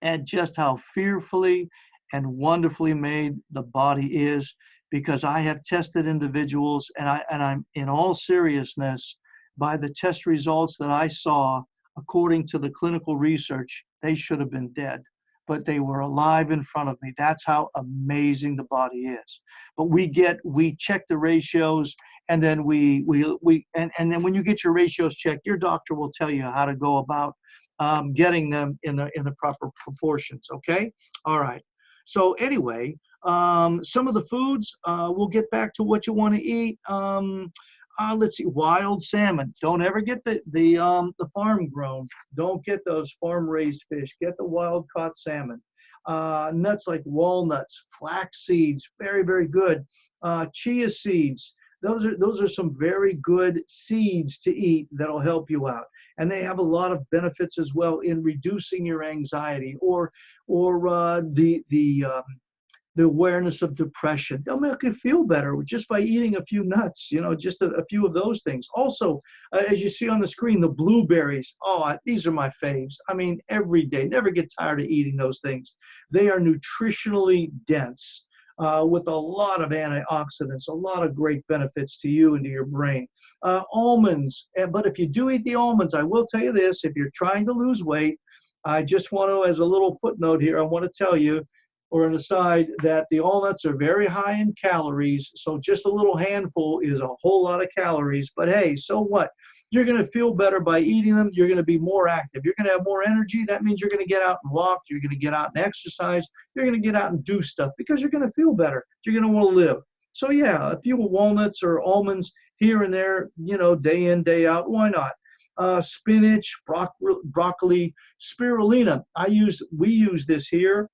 at just how fearfully and wonderfully made the body is, because I have tested individuals, and I'm in all seriousness, by the test results that I saw, according to the clinical research, they should have been dead, but they were alive in front of me. That's how amazing the body is. But we check the ratios, and then and then when you get your ratios checked, your doctor will tell you how to go about getting them in the proper proportions. Okay, all right. So anyway, some of the foods, we'll get back to what you want to eat. Let's see, wild salmon. Don't ever get the farm grown. Don't get those farm raised fish. Get the wild caught salmon. Nuts like walnuts, flax seeds, very, very good. Chia seeds. Those are some very good seeds to eat that'll help you out. And they have a lot of benefits as well in reducing your anxiety or the awareness of depression. They'll make you feel better just by eating a few nuts, just a few of those things. Also, as you see on the screen, the blueberries. Oh, these are my faves. I mean, every day, never get tired of eating those things. They are nutritionally dense with a lot of antioxidants, a lot of great benefits to you and to your brain. Almonds, but if you do eat the almonds, I will tell you this, if you're trying to lose weight, I just want to, as a little footnote here, I want to tell you, or an aside, that the walnuts are very high in calories, so just a little handful is a whole lot of calories. But hey, so what? You're going to feel better by eating them. You're going to be more active. You're going to have more energy. That means you're going to get out and walk. You're going to get out and exercise. You're going to get out and do stuff because you're going to feel better. You're going to want to live. So yeah, a few walnuts or almonds here and there, day in, day out. Why not? Spinach, broccoli, spirulina. We use this here.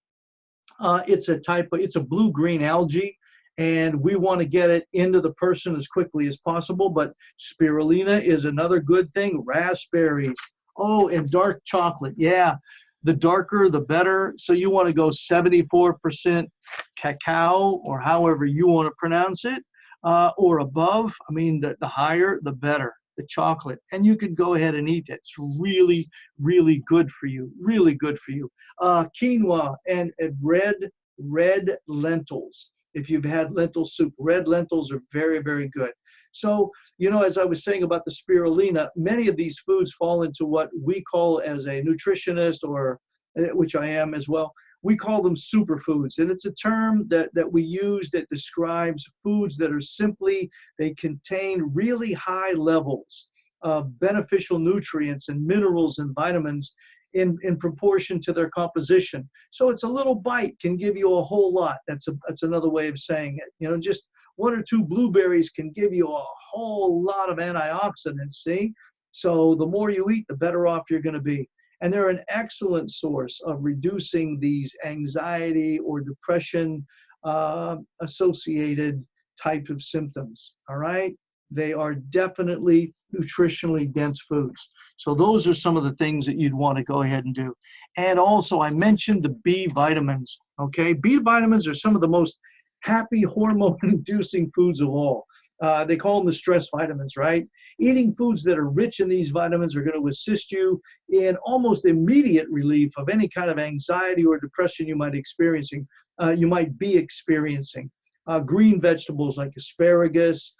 It's a blue-green algae, and we want to get it into the person as quickly as possible. But spirulina is another good thing. Raspberries. Oh, and dark chocolate. Yeah, the darker, the better. So you want to go 74% cacao, or however you want to pronounce it, or above. I mean, the higher, the better. The chocolate, and you could go ahead and eat it. It's really, really good for you. Really good for you. Quinoa and red lentils. If you've had lentil soup, red lentils are very, very good. So, as I was saying about the spirulina, many of these foods fall into what we call, as a nutritionist, or which I am as well, we call them superfoods. And it's a term that we use that describes foods that are simply, they contain really high levels of beneficial nutrients and minerals and vitamins in proportion to their composition. So it's a little bite can give you a whole lot. That's another way of saying it. Just one or two blueberries can give you a whole lot of antioxidants, see? So the more you eat, the better off you're going to be. And they're an excellent source of reducing these anxiety or depression associated type of symptoms, all right? They are definitely nutritionally dense foods. So those are some of the things that you'd want to go ahead and do. And also, I mentioned the B vitamins, okay? B vitamins are some of the most happy hormone-inducing foods of all. They call them the stress vitamins, right? Eating foods that are rich in these vitamins are going to assist you in almost immediate relief of any kind of anxiety or depression you might be experiencing. Green vegetables like asparagus,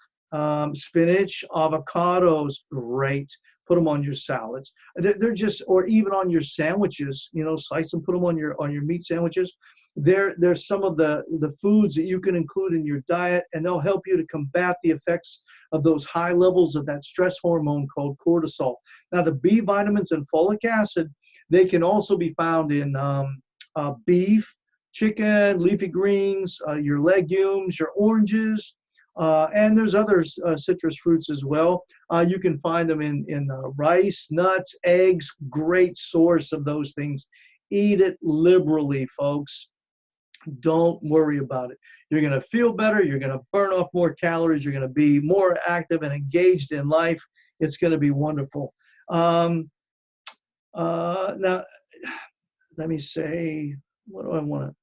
spinach, avocados, great. Put them on your salads. They're just, or even on your sandwiches. Slice them, put them on your meat sandwiches. They're some of the foods that you can include in your diet, and they'll help you to combat the effects of those high levels of that stress hormone called cortisol. Now, the B vitamins and folic acid, they can also be found in beef, chicken, leafy greens, your legumes, your oranges, and there's other citrus fruits as well. You can find them in rice, nuts, eggs, great source of those things. Eat it liberally, folks. Don't worry about it. You're going to feel better. You're going to burn off more calories. You're going to be more active and engaged in life. It's going to be wonderful. Now, let me say, what do I want to?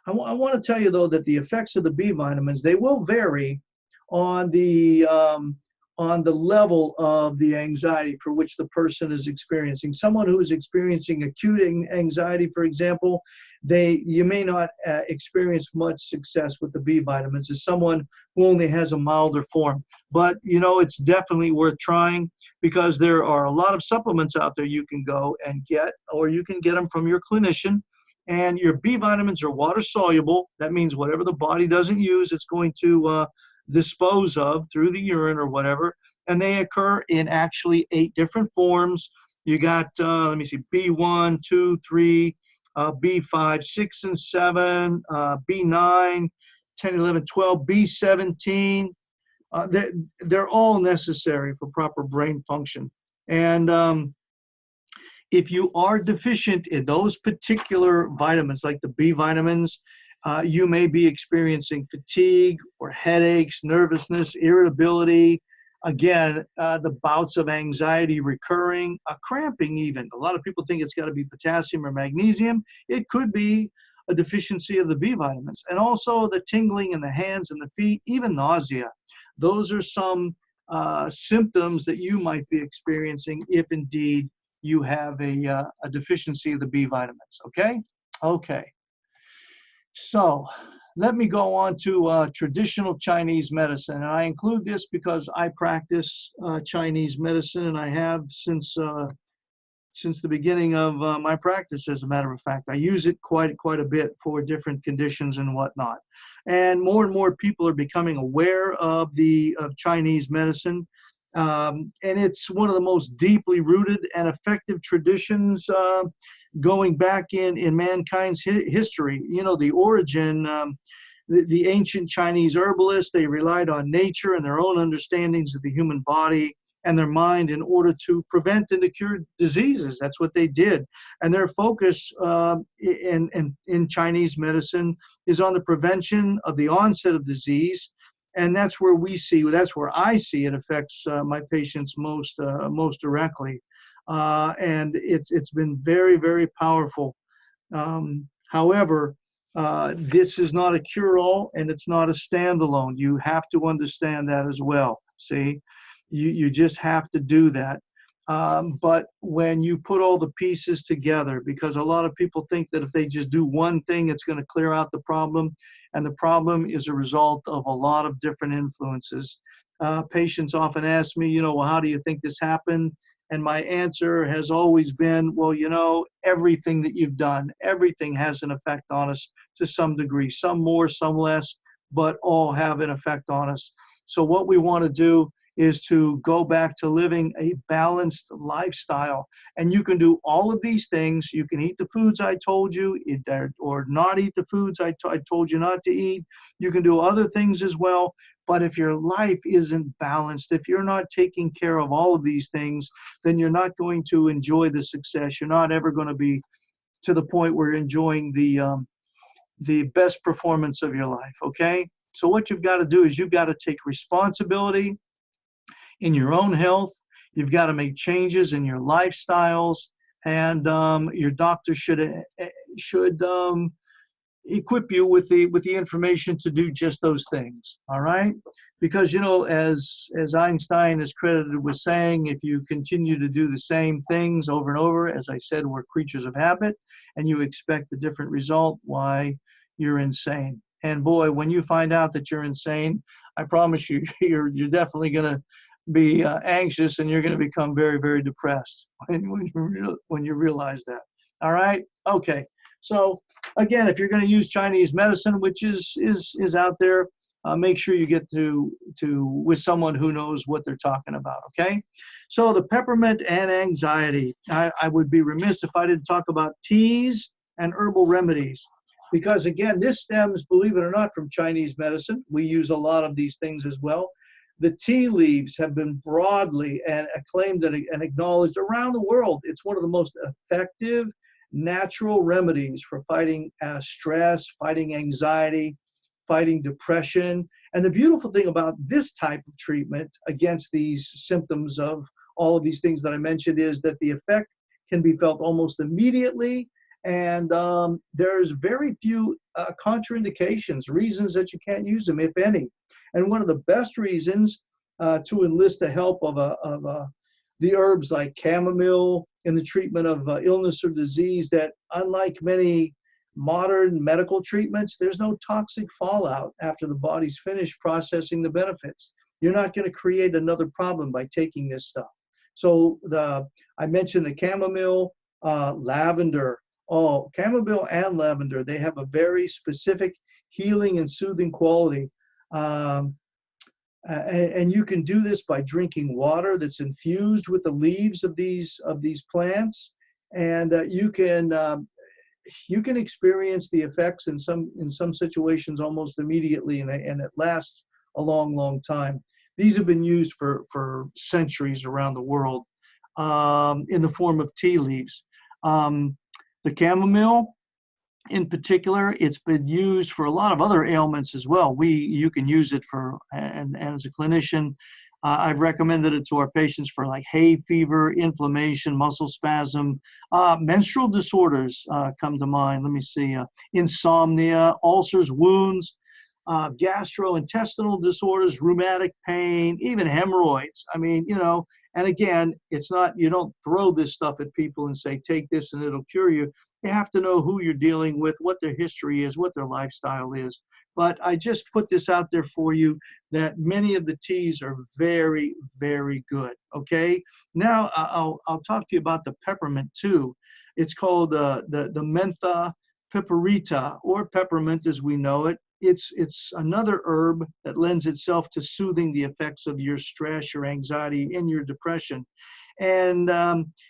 I want to tell you, though, that the effects of the B vitamins, they will vary on the level of the anxiety for which the person is experiencing. Someone who is experiencing acute anxiety, for example, you may not experience much success with the B vitamins as someone who only has a milder form. But, it's definitely worth trying, because there are a lot of supplements out there you can go and get, or you can get them from your clinician. And your B vitamins are water soluble. That means whatever the body doesn't use, it's going to dispose of through the urine or whatever. And they occur in actually 8 different forms. You got, let me see, B1, 2, 3, B5, 6, and 7, B9, 10, 11, 12, B17, they're all necessary for proper brain function. And if you are deficient in those particular vitamins, like the B vitamins, you may be experiencing fatigue or headaches, nervousness, irritability. Again, the bouts of anxiety recurring, cramping even. A lot of people think it's got to be potassium or magnesium. It could be a deficiency of the B vitamins. And also the tingling in the hands and the feet, even nausea. Those are some symptoms that you might be experiencing if indeed you have a deficiency of the B vitamins, okay? Okay. So let me go on to traditional Chinese medicine. And I include this because I practice Chinese medicine, and I have since the beginning of my practice, as a matter of fact. I use it quite a bit for different conditions and whatnot. And more people are becoming aware of Chinese medicine. And it's one of the most deeply rooted and effective traditions going back in mankind's history. You know, the origin, the ancient Chinese herbalists, they relied on nature and their own understandings of the human body and their mind in order to prevent and to cure diseases. That's what they did. And their focus in Chinese medicine is on the prevention of the onset of disease. And that's where I see it affects my patients most directly. And it's been very, very powerful. However, this is not a cure-all, and it's not a standalone. You have to understand that as well. See, you just have to do that. But when you put all the pieces together, because a lot of people think that if they just do one thing, it's going to clear out the problem. And the problem is a result of a lot of different influences. Patients often ask me, well, how do you think this happened? And my answer has always been, well, everything that you've done, everything has an effect on us to some degree, some more, some less, but all have an effect on us. So what we want to do is to go back to living a balanced lifestyle. And you can do all of these things. You can eat the foods I told you, or not eat the foods I told you not to eat. You can do other things as well. But if your life isn't balanced, if you're not taking care of all of these things, then you're not going to enjoy the success. You're not ever going to be to the point where you're enjoying the best performance of your life, okay? So what you've got to do is you've got to take responsibility in your own health. You've got to make changes in your lifestyles, and your doctor should equip you with the information to do just those things. All right, because as Einstein is credited with saying, if you continue to do the same things over and over, as I said, we're creatures of habit, and you expect a different result, why, you're insane. And boy, when you find out that you're insane, I promise you, you're definitely going to be anxious, and you're going to become very, very depressed when you realize that. All right, okay. So again, if you're going to use Chinese medicine, which is out there, make sure you get with someone who knows what they're talking about. Okay. So the peppermint and anxiety. I would be remiss if I didn't talk about teas and herbal remedies, because again, this stems, believe it or not, from Chinese medicine. We use a lot of these things as well. The tea leaves have been broadly and acclaimed and acknowledged around the world. It's one of the most effective natural remedies for fighting stress, fighting anxiety, fighting depression. And the beautiful thing about this type of treatment against these symptoms of all of these things that I mentioned is that the effect can be felt almost immediately. And there's very few contraindications, reasons that you can't use them, if any. And one of the best reasons to enlist the help of the herbs like chamomile in the treatment of illness or disease, that unlike many modern medical treatments, there's no toxic fallout after the body's finished processing the benefits. You're not going to create another problem by taking this stuff. So I mentioned the chamomile, lavender. Oh, chamomile and lavender, they have a very specific healing and soothing quality. And you can do this by drinking water that's infused with the leaves of these plants, and you can experience the effects in some situations almost immediately, and it lasts a long, long time. These have been used for centuries around the world in the form of tea leaves. The chamomile, in particular, it's been used for a lot of other ailments as well. You can use it for, and as a clinician, I've recommended it to our patients for like hay fever, inflammation, muscle spasm, menstrual disorders come to mind. Let me see, insomnia, ulcers, wounds, gastrointestinal disorders, rheumatic pain, even hemorrhoids. I mean, and again, it's not, you don't throw this stuff at people and say, take this and it'll cure you. You have to know who you're dealing with, what their history is, what their lifestyle is. But I just put this out there for you that many of the teas are very, very good. Okay. Now I'll talk to you about the peppermint too. It's called the mentha piperita, or peppermint as we know it. It's another herb that lends itself to soothing the effects of your stress, your anxiety, and your depression. And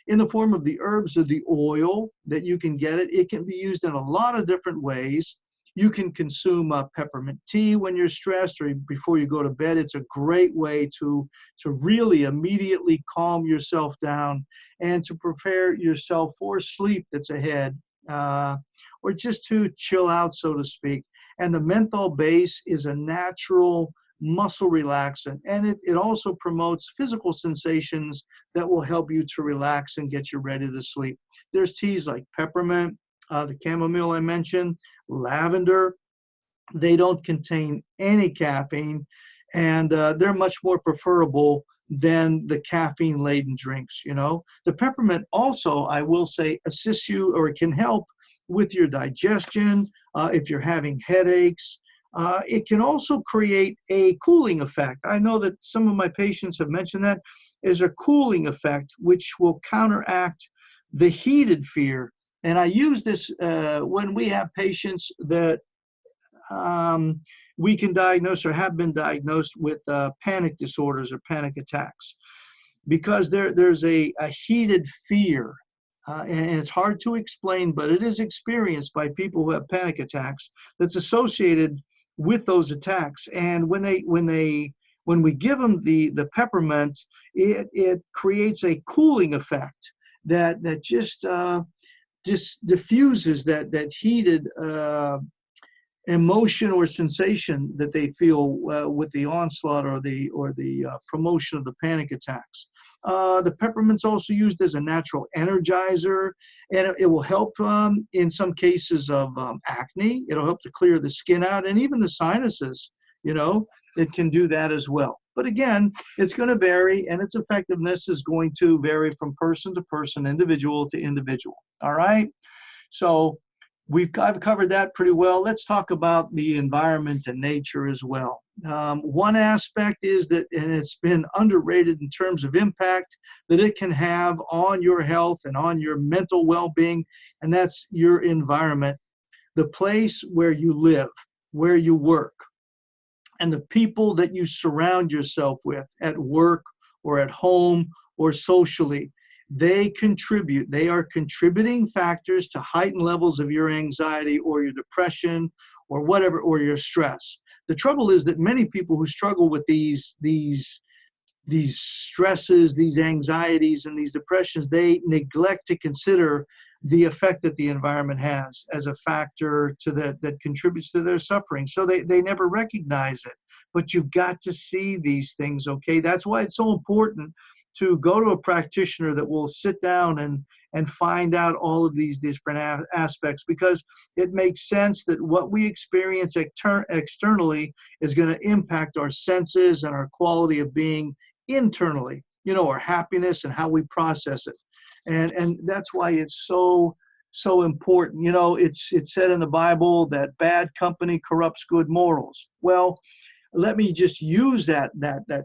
in the form of the herbs or the oil that you can get it can be used in a lot of different ways. You can consume peppermint tea when you're stressed or before you go to bed. It's a great way to really immediately calm yourself down and to prepare yourself for sleep that's ahead, or just to chill out, so to speak. And the menthol base is a natural muscle relaxant, and it also promotes physical sensations that will help you to relax and get you ready to sleep. There's teas like peppermint, the chamomile I mentioned, lavender. They don't contain any caffeine, and they're much more preferable than the caffeine-laden drinks. The peppermint also, I will say, assists you, or it can help with your digestion. If you're having headaches, it can also create a cooling effect. I know that some of my patients have mentioned that is a cooling effect, which will counteract the heated fear. And I use this when we have patients that we can diagnose or have been diagnosed with panic disorders or panic attacks, because there's a heated fear. And it's hard to explain, but it is experienced by people who have panic attacks that's associated with those attacks. And when we give them the peppermint, it creates a cooling effect that just diffuses that heated emotion or sensation that they feel with the onslaught or the promotion of the panic attacks. The peppermint's also used as a natural energizer, and it will help in some cases of acne. It'll help to clear the skin out, and even the sinuses, it can do that as well. But again, it's going to vary, and its effectiveness is going to vary from person to person, individual to individual. All right? So I've covered that pretty well. Let's talk about the environment and nature as well. One aspect is that, and it's been underrated in terms of impact that it can have on your health and on your mental well-being, and that's your environment, the place where you live, where you work, and the people that you surround yourself with at work or at home or socially. They are contributing factors to heightened levels of your anxiety or your depression or whatever, or your stress. The trouble is that many people who struggle with these stresses, these anxieties, and these depressions, they neglect to consider the effect that the environment has as a factor that contributes to their suffering. So they never recognize it. But you've got to see these things, okay? That's why it's so important to go to a practitioner that will sit down and find out all of these different aspects, because it makes sense that what we experience externally is going to impact our senses and our quality of being internally, our happiness and how we process it. And that's why it's so important. It's said in the Bible that bad company corrupts good morals. Well, let me just use that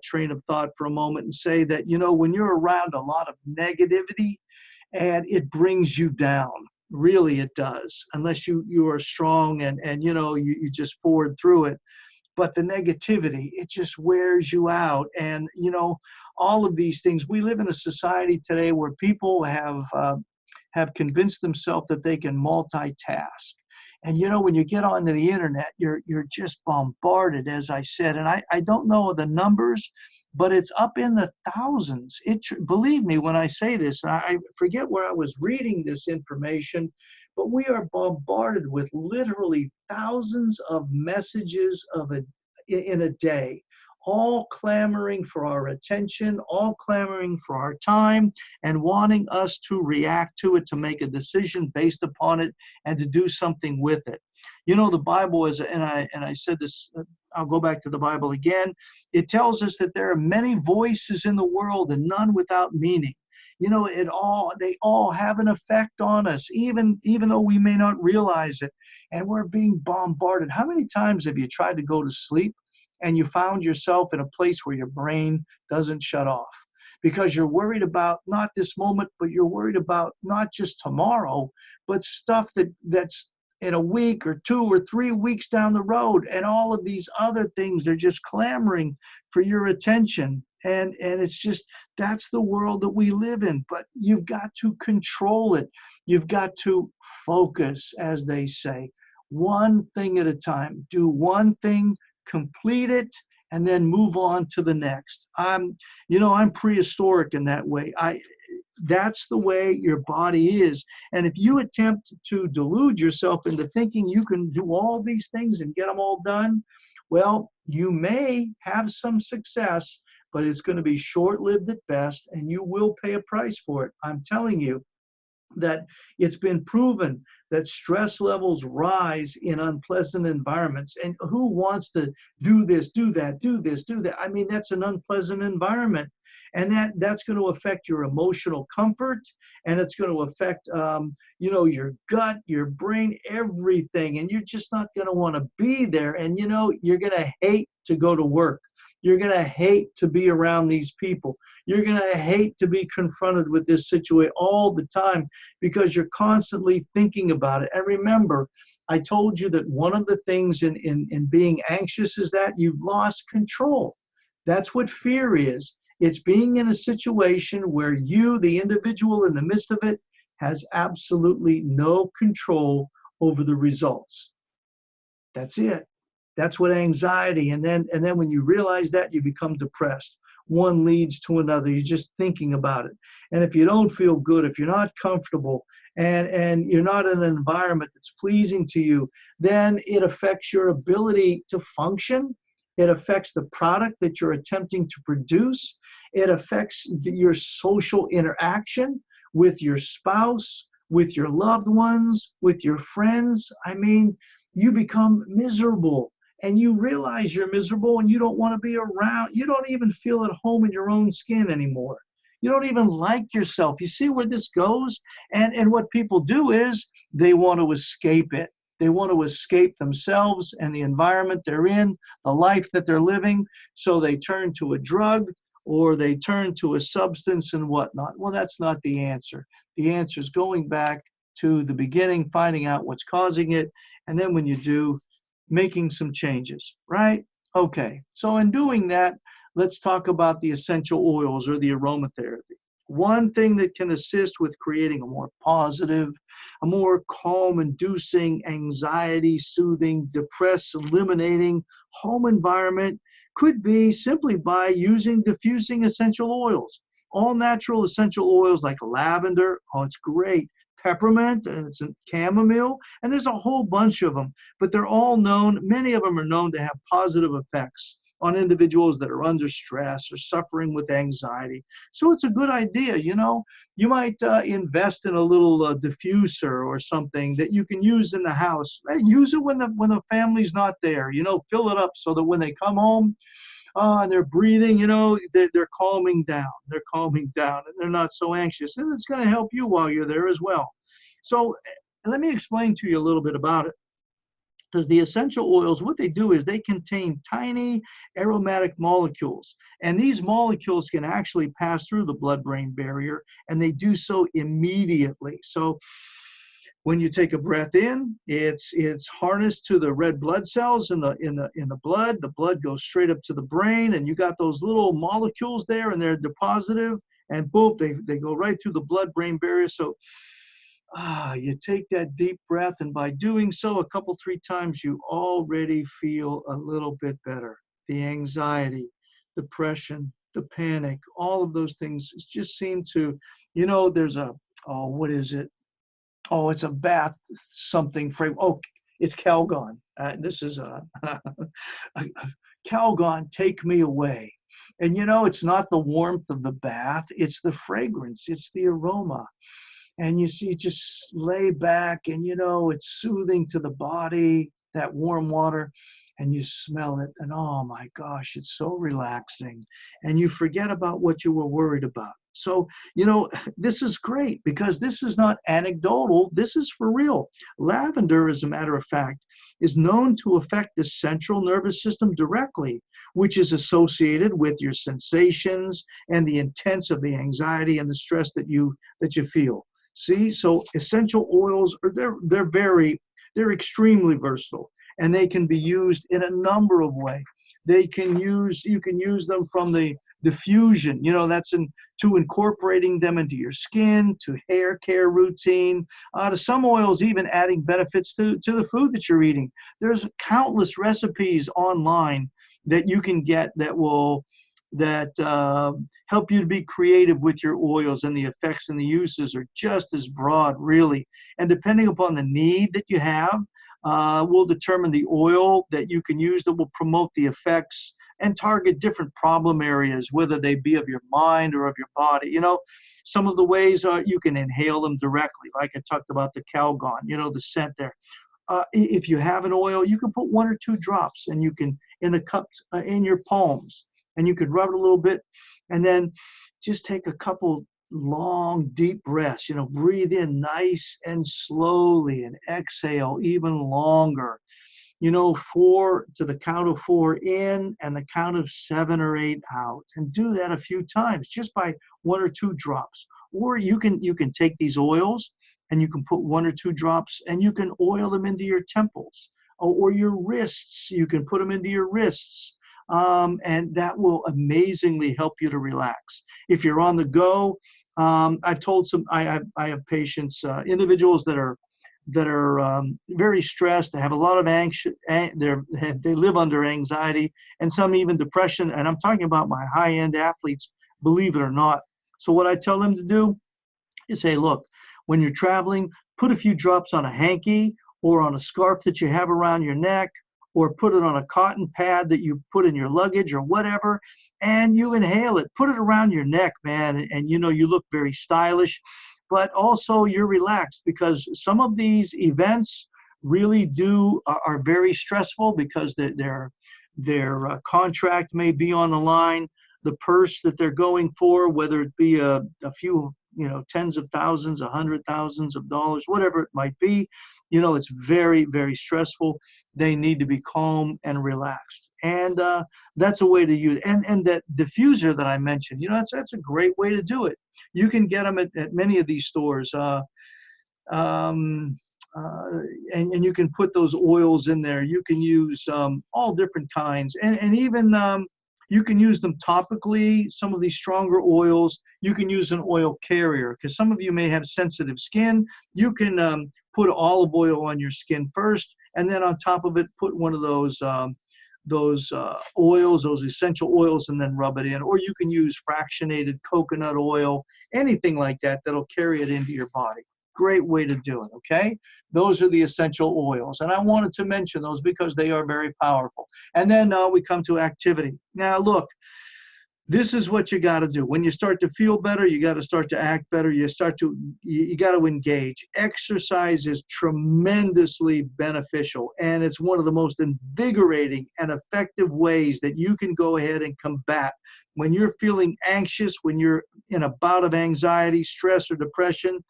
train of thought for a moment and say that, when you're around a lot of negativity, and it brings you down, really it does, unless you are strong and you just forward through it. But the negativity, it just wears you out. And, all of these things, we live in a society today where people have convinced themselves that they can multitask. And when you get onto the internet, you're just bombarded, as I said. And I don't know the numbers, but it's up in the thousands. Believe me when I say this, I forget where I was reading this information, but we are bombarded with literally thousands of messages in a day, all clamoring for our attention, all clamoring for our time, and wanting us to react to it, to make a decision based upon it, and to do something with it. The Bible is, and I said this, I'll go back to the Bible again. It tells us that there are many voices in the world and none without meaning. They all have an effect on us, even though we may not realize it. And we're being bombarded. How many times have you tried to go to sleep and you found yourself in a place where your brain doesn't shut off? Because you're worried about not this moment, but you're worried about not just tomorrow, but stuff that's in a week or 2 or 3 weeks down the road. And all of these other things, they're just clamoring for your attention. And it's just, that's the world that we live in. But you've got to control it. You've got to focus, as they say, one thing at a time. Do one thing, complete it, and then move on to the next. I'm prehistoric in that way. That's the way your body is. And if you attempt to delude yourself into thinking you can do all these things and get them all done, well, you may have some success, but it's going to be short-lived at best, and you will pay a price for it. I'm telling you that it's been proven that stress levels rise in unpleasant environments. And who wants to do this, do that, do this, do that? I mean, that's an unpleasant environment. And that's going to affect your emotional comfort, and it's going to affect, your gut, your brain, everything. And you're just not going to want to be there. And, you're going to hate to go to work. You're going to hate to be around these people. You're going to hate to be confronted with this situation all the time because you're constantly thinking about it. And remember, I told you that one of the things in being anxious is that you've lost control. That's what fear is. It's being in a situation where you, the individual in the midst of it, has absolutely no control over the results. That's it. That's what anxiety, and then when you realize that, you become depressed. One leads to another. You're just thinking about it. And if you don't feel good, if you're not comfortable, and you're not in an environment that's pleasing to you, then it affects your ability to function. It affects the product that you're attempting to produce. It affects your social interaction with your spouse, with your loved ones, with your friends. I mean, you become miserable. And you realize you're miserable and you don't want to be around. You don't even feel at home in your own skin anymore. You don't even like yourself. You see where this goes? And what people do is they want to escape it. They want to escape themselves and the environment they're in, the life that they're living. So they turn to a drug or they turn to a substance and whatnot. Well, that's not the answer. The answer is going back to the beginning, finding out what's causing it. And then when you do, making some changes, right? Okay, so in doing that, let's talk about the essential oils or the aromatherapy. One thing that can assist with creating a more positive, a more calm-inducing, anxiety-soothing, depress-eliminating home environment could be simply by using diffusing essential oils. All natural essential oils like lavender, oh, it's great. Peppermint, and it's chamomile, and there's a whole bunch of them, but they're all known, many of them are known to have positive effects on individuals that are under stress or suffering with anxiety. So it's a good idea, you might invest in a little diffuser or something that you can use in the house. Use it when the family's not there, fill it up so that when they come home, and they're breathing, they're calming down. They're calming down, and they're not so anxious. And it's going to help you while you're there as well. So let me explain to you a little bit about it. Because the essential oils, what they do is they contain tiny aromatic molecules. And these molecules can actually pass through the blood-brain barrier, and they do so immediately. So when you take a breath in, it's harnessed to the red blood cells in the blood. The blood goes straight up to the brain, and you got those little molecules there, and they're depositive, and boom, they go right through the blood-brain barrier. So You take that deep breath, and by doing so a couple, 3 times, you already feel a little bit better. The anxiety, depression, the panic, all of those things just seem to, there's oh, what is it? Oh, it's a bath something frame. Oh, it's Calgon. This is a Calgon, take me away. And it's not the warmth of the bath, it's the fragrance, it's the aroma. And you see, just lay back, and it's soothing to the body, that warm water, and you smell it, and oh my gosh, it's so relaxing, and you forget about what you were worried about. So this is great, because this is not anecdotal, this is for real. Lavender, as a matter of fact, is known to affect the central nervous system directly, which is associated with your sensations and the intents of the anxiety and the stress that you feel. See, so essential oils are they're extremely versatile, and they can be used in a number of ways. You can use them from the diffusion, that's to incorporating them into your skin, to hair care routine, to some oils even adding benefits to the food that you're eating. There's countless recipes online that you can get that help you to be creative with your oils, and the effects and the uses are just as broad, really. And depending upon the need that you have, will determine the oil that you can use that will promote the effects and target different problem areas, whether they be of your mind or of your body. Some of the ways are you can inhale them directly, like I talked about the Calgon, the scent there. If you have an oil, you can put 1 or 2 drops, and you can in a cup in your palms, and you could rub it a little bit, and then just take a couple long, deep breaths. Breathe in nice and slowly, and exhale even longer. 4 to the count of 4 in, and the count of 7 or 8 out, and do that a few times just by 1 or 2 drops. Or you can take these oils, and you can put 1 or 2 drops, and you can oil them into your temples, or your wrists. You can put them into your wrists, and that will amazingly help you to relax. If you're on the go, I've told I have patients, individuals that are very stressed. They have a lot of they live under anxiety, and some even depression. And I'm talking about my high-end athletes, believe it or not. So what I tell them to do is say, look, when you're traveling, put a few drops on a hanky or on a scarf that you have around your neck, or put it on a cotton pad that you put in your luggage or whatever, and you inhale it. Put it around your neck, man, and you look very stylish, but also you're relaxed, because some of these events really are very stressful, because their contract may be on the line. The purse that they're going for, whether it be a few, tens of thousands, 100,000s of dollars, whatever it might be, it's very, very stressful. They need to be calm and relaxed. And that's a way to use it. And that diffuser that I mentioned, that's a great way to do it. You can get them at many of these stores. And you can put those oils in there. You can use all different kinds, and even you can use them topically. Some of these stronger oils, you can use an oil carrier, because some of you may have sensitive skin. You can put olive oil on your skin first, and then on top of it, put one of those oils, those essential oils, and then rub it in. Or you can use fractionated coconut oil, anything like that that'll carry it into your body. Great way to do it, okay? Those are the essential oils. And I wanted to mention those because they are very powerful. And then we come to activity. Now, look, this is what you got to do. When you start to feel better, you got to start to act better. You got to engage. Exercise is tremendously beneficial, and it's one of the most invigorating and effective ways that you can go ahead and combat when you're feeling anxious, when you're in a bout of anxiety, stress, or depression.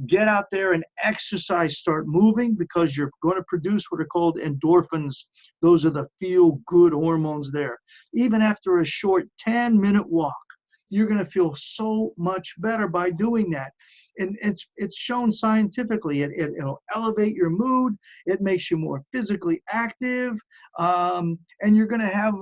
Get out there and exercise, start moving, because you're going to produce what are called endorphins. Those are the feel-good hormones there. Even after a short 10-minute walk, you're going to feel so much better by doing that. And it's shown scientifically. It'll elevate your mood. It makes you more physically active. And you're going to have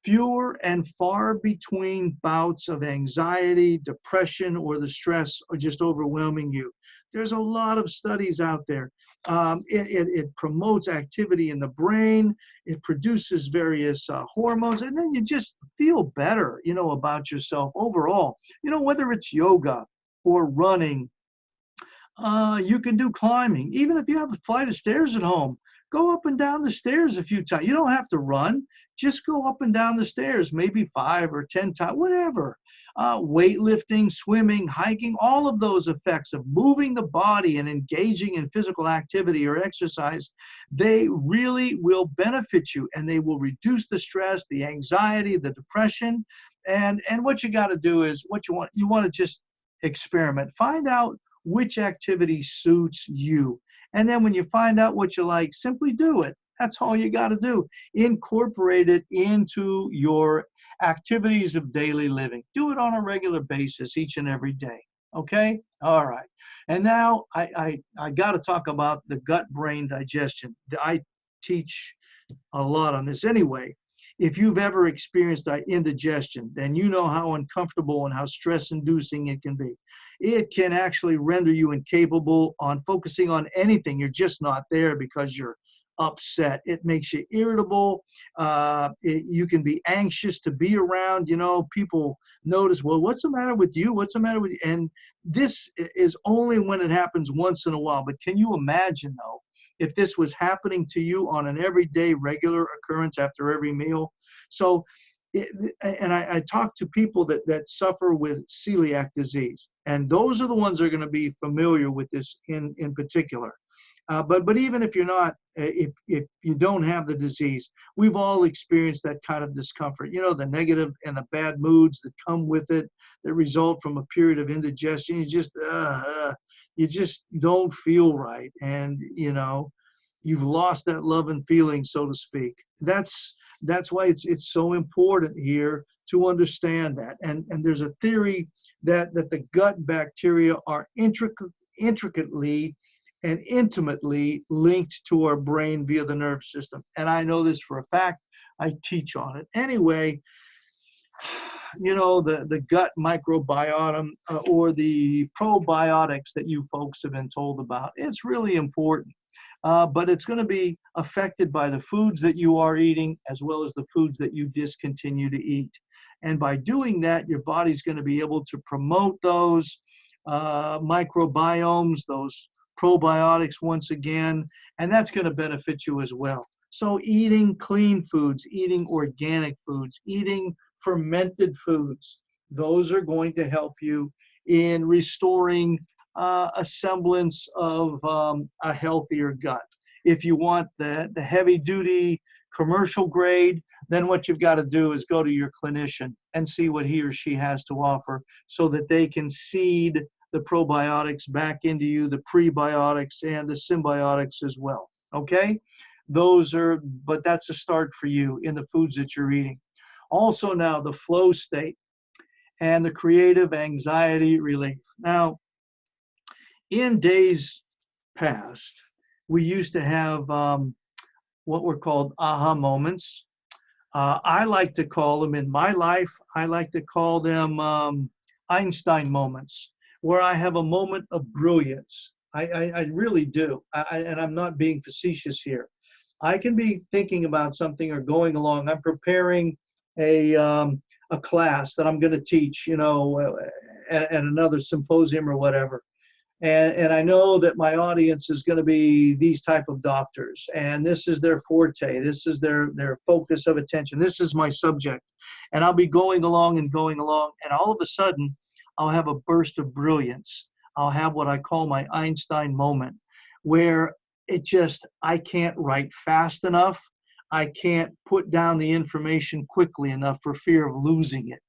fewer and far between bouts of anxiety, depression, or the stress or just overwhelming you. There's a lot of studies out there. It promotes activity in the brain. It produces various hormones, and then you just feel better, about yourself overall. Whether it's yoga or running, you can do climbing. Even if you have a flight of stairs at home, go up and down the stairs a few times. You don't have to run. Just go up and down the stairs, maybe 5 or 10 times, whatever. Weightlifting, swimming, hiking, all of those effects of moving the body and engaging in physical activity or exercise, they really will benefit you, and they will reduce the stress, the anxiety, the depression. And what you got to do is what you want to just experiment. Find out which activity suits you. And then when you find out what you like, simply do it. That's all you got to do. Incorporate it into your activities of daily living. Do it on a regular basis each and every day. Okay? All right. And now I got to talk about the gut-brain digestion. I teach a lot on this anyway. If you've ever experienced indigestion, then you know how uncomfortable and how stress-inducing it can be. It can actually render you incapable on focusing on anything. You're just not there because you're upset. It makes you irritable. You can be anxious to be around. People notice, well, what's the matter with you? What's the matter with you? And this is only when it happens once in a while. But can you imagine, though, if this was happening to you on an everyday, regular occurrence after every meal? So, I talk to people that suffer with celiac disease, and those are the ones that are going to be familiar with this in particular. But even if you're not, if you don't have the disease, we've all experienced that kind of discomfort. The negative and the bad moods that come with it, that result from a period of indigestion. You just don't feel right, and you've lost that love and feeling, so to speak. That's why it's so important here to understand that. And there's a theory that the gut bacteria are intricately and intimately linked to our brain via the nervous system. And I know this for a fact. I teach on it. Anyway, the gut microbiome or the probiotics that you folks have been told about, it's really important. But it's going to be affected by the foods that you are eating as well as the foods that you discontinue to eat. And by doing that, your body's going to be able to promote those microbiomes, those probiotics once again, and that's going to benefit you as well. So eating clean foods, eating organic foods, eating fermented foods, those are going to help you in restoring a semblance of a healthier gut. If you want the heavy-duty commercial grade, then what you've got to do is go to your clinician and see what he or she has to offer so that they can seed the probiotics back into you, the prebiotics and the symbiotics as well. Okay? But that's a start for you in the foods that you're eating. Also now, the flow state and the creative anxiety relief. Now, in days past, we used to have what were called aha moments. I like to call them, in my life, I like to call them Einstein moments, where I have a moment of brilliance. I really do, and I'm not being facetious here. I can be thinking about something or going along. I'm preparing a class that I'm going to teach, at another symposium or whatever. And I know that my audience is going to be these type of doctors, and this is their forte. This is their focus of attention. This is my subject. And I'll be going along, and all of a sudden, I'll have a burst of brilliance. I'll have what I call my Einstein moment, where I can't write fast enough. I can't put down the information quickly enough for fear of losing it.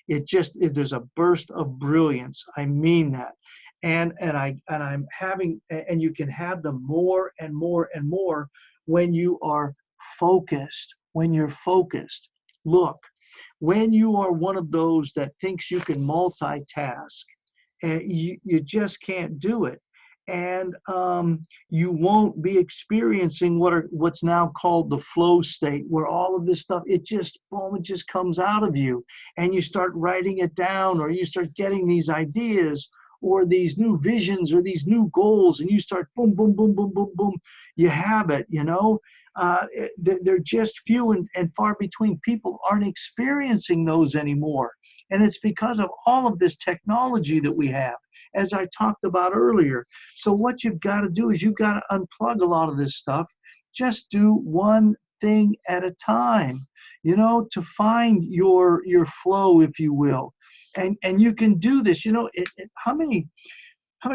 There's a burst of brilliance. I mean that. And I'm having, and you can have them more and more and more when you are focused. When you're focused. Look, when you are one of those that thinks you can multitask, you just can't do it. And you won't be experiencing what's now called the flow state, where all of this stuff, it just comes out of you, and you start writing it down, or you start getting these ideas, or these new visions or these new goals, and you start boom, boom, boom, boom, boom, boom, you have it, you know. They're just few and far between. People aren't experiencing those anymore. And it's because of all of this technology that we have, as I talked about earlier. So what you've got to do is you've got to unplug a lot of this stuff. Just do one thing at a time, you know, to find your flow, if you will. And you can do this, you know. How many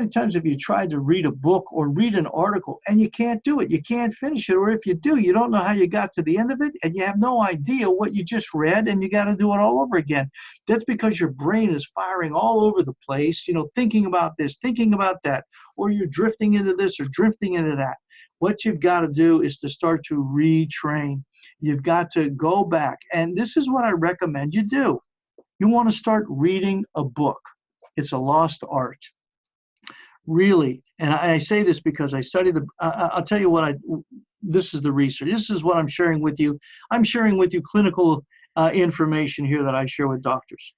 times have you tried to read a book or read an article and you can't do it? You can't finish it. Or if you do, you don't know how you got to the end of it and you have no idea what you just read and you got to do it all over again. That's because your brain is firing all over the place, you know, thinking about this, thinking about that, or you're drifting into this or drifting into that. What you've got to do is to start to retrain. You've got to go back. And this is what I recommend you do. You want to start reading a book. It's a lost art. Really, and I say this because I study I'll tell you what this is the research. This is what I'm sharing with you. I'm sharing with you clinical information here that I share with doctors.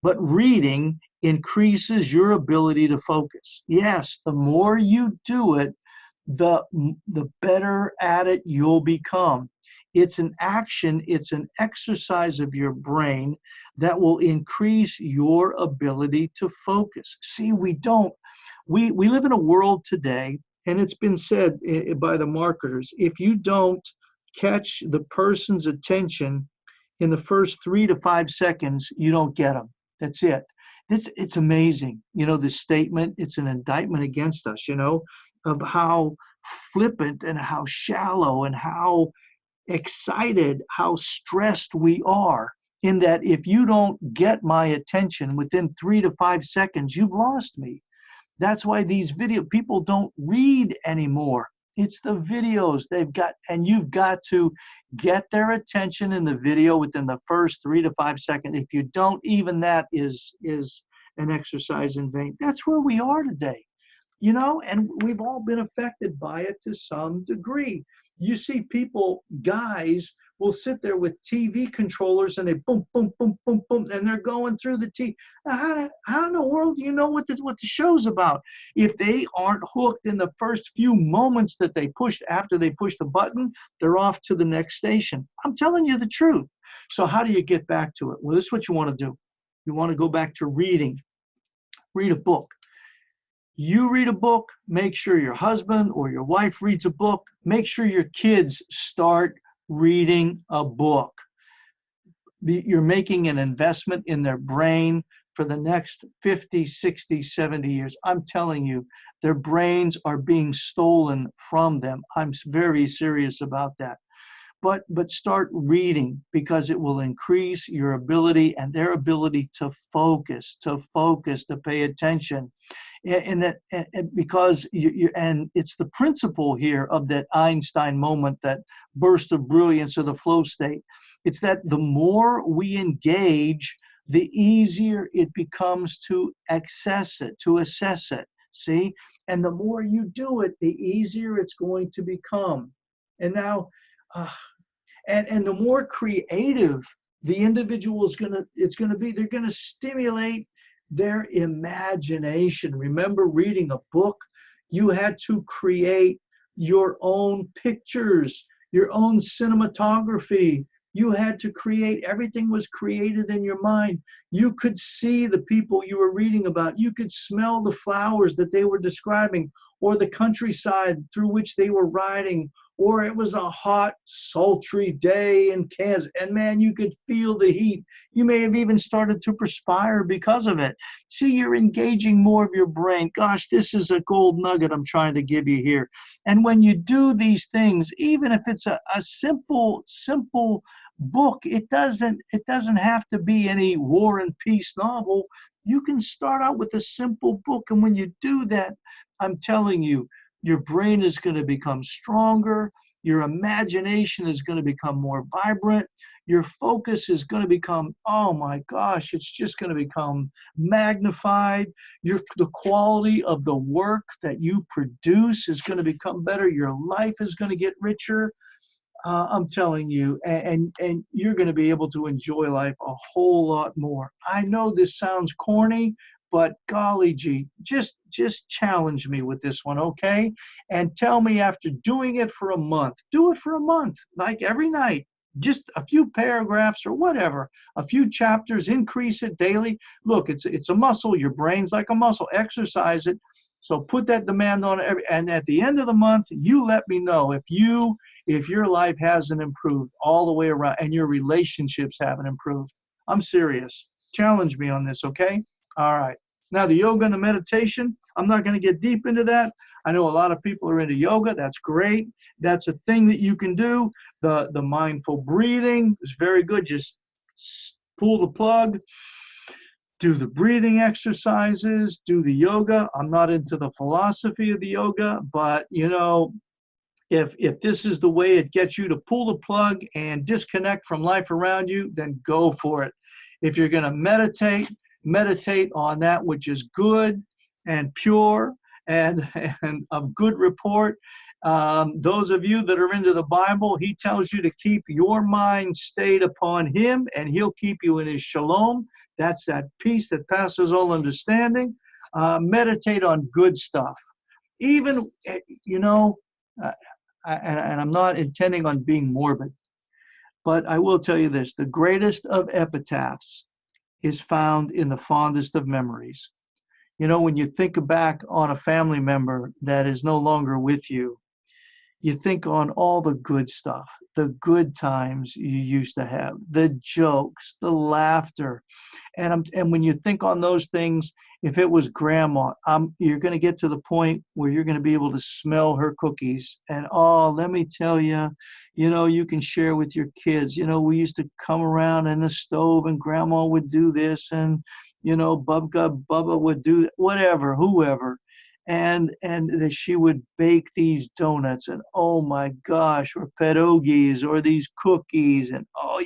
But reading increases your ability to focus. Yes, the more you do it, the better at it you'll become. It's an action, it's an exercise of your brain that will increase your ability to focus. See, we live in a world today, and it's been said by the marketers, if you don't catch the person's attention in the first 3 to 5 seconds, you don't get them. That's it. It's amazing. You know, this statement, it's an indictment against us, you know, of how flippant and how shallow and how excited, how stressed we are, in that if you don't get my attention within 3 to 5 seconds, you've lost me. That's why these people don't read anymore. It's the videos they've got, and you've got to get their attention in the video within the first 3 to 5 seconds. If you don't, even that is an exercise in vain. That's where we are today, you know, and we've all been affected by it to some degree. You see people, guys, will sit there with TV controllers and they boom, boom, boom, boom, boom, and they're going through the TV. How in the world do you know what the show's about if they aren't hooked in the first few moments that they pushed? After they push the button, they're off to the next station. I'm telling you the truth. So how do you get back to it? Well, this is what you want to do. You want to go back to reading. Read a book. You read a book, make sure your husband or your wife reads a book, make sure your kids start reading a book. You're making an investment in their brain for the next 50, 60, 70 years. I'm telling you, their brains are being stolen from them. I'm very serious about that. But start reading, because it will increase your ability and their ability to focus, to pay attention. And that, and because and it's the principle here of that Einstein moment, that burst of brilliance or the flow state. It's that the more we engage, the easier it becomes to assess it. See, and the more you do it, the easier it's going to become. And now, and the more creative the individual is going to be, they're going to stimulate their imagination. Remember, reading a book, you had to create your own pictures, your own cinematography. You had to create, everything was created in your mind. You could see the people you were reading about. You could smell the flowers that they were describing, or the countryside through which they were riding, or it was a hot, sultry day in Kansas, and man, you could feel the heat. You may have even started to perspire because of it. See, you're engaging more of your brain. Gosh, this is a gold nugget I'm trying to give you here. And when you do these things, even if it's a simple book, it doesn't have to be any war and peace novel. You can start out with a simple book, and when you do that, I'm telling you, your brain is going to become stronger. Your imagination is going to become more vibrant. Your focus is going to become, oh my gosh, it's just going to become magnified. The quality of the work that you produce is going to become better. Your life is going to get richer. I'm telling you, and you're going to be able to enjoy life a whole lot more. I know this sounds corny, but golly gee, just challenge me with this one, okay? And tell me after doing it for a month, do it for a month, like every night, just a few paragraphs or whatever, a few chapters, increase it daily. Look, it's a muscle. Your brain's like a muscle. Exercise it. So put that demand on it, and at the end of the month, you let me know if your life hasn't improved all the way around and your relationships haven't improved. I'm serious. Challenge me on this, okay? All right. Now, the yoga and the meditation, I'm not going to get deep into that. I know a lot of people are into yoga. That's great. That's a thing that you can do. The mindful breathing is very good. Just pull the plug, do the breathing exercises, do the yoga. I'm not into the philosophy of the yoga, but you know, if this is the way it gets you to pull the plug and disconnect from life around you, then go for it. If you're going to meditate on that which is good and pure and of good report. Those of you that are into the Bible, he tells you to keep your mind stayed upon him, and he'll keep you in his shalom. That's that peace that passes all understanding. Meditate on good stuff. Even, you know, and I'm not intending on being morbid, but I will tell you this. The greatest of epitaphs is found in the fondest of memories. You know, when you think back on a family member that is no longer with you, you think on all the good stuff, the good times you used to have, the jokes, the laughter. And when you think on those things, if it was grandma, you're going to get to the point where you're going to be able to smell her cookies. And oh, let me tell you, you know, you can share with your kids. You know, we used to come around in the stove and grandma would do this, and, you know, Bubba would do whatever, whoever. And that she would bake these donuts, and oh my gosh, or pierogies, or these cookies, and oh,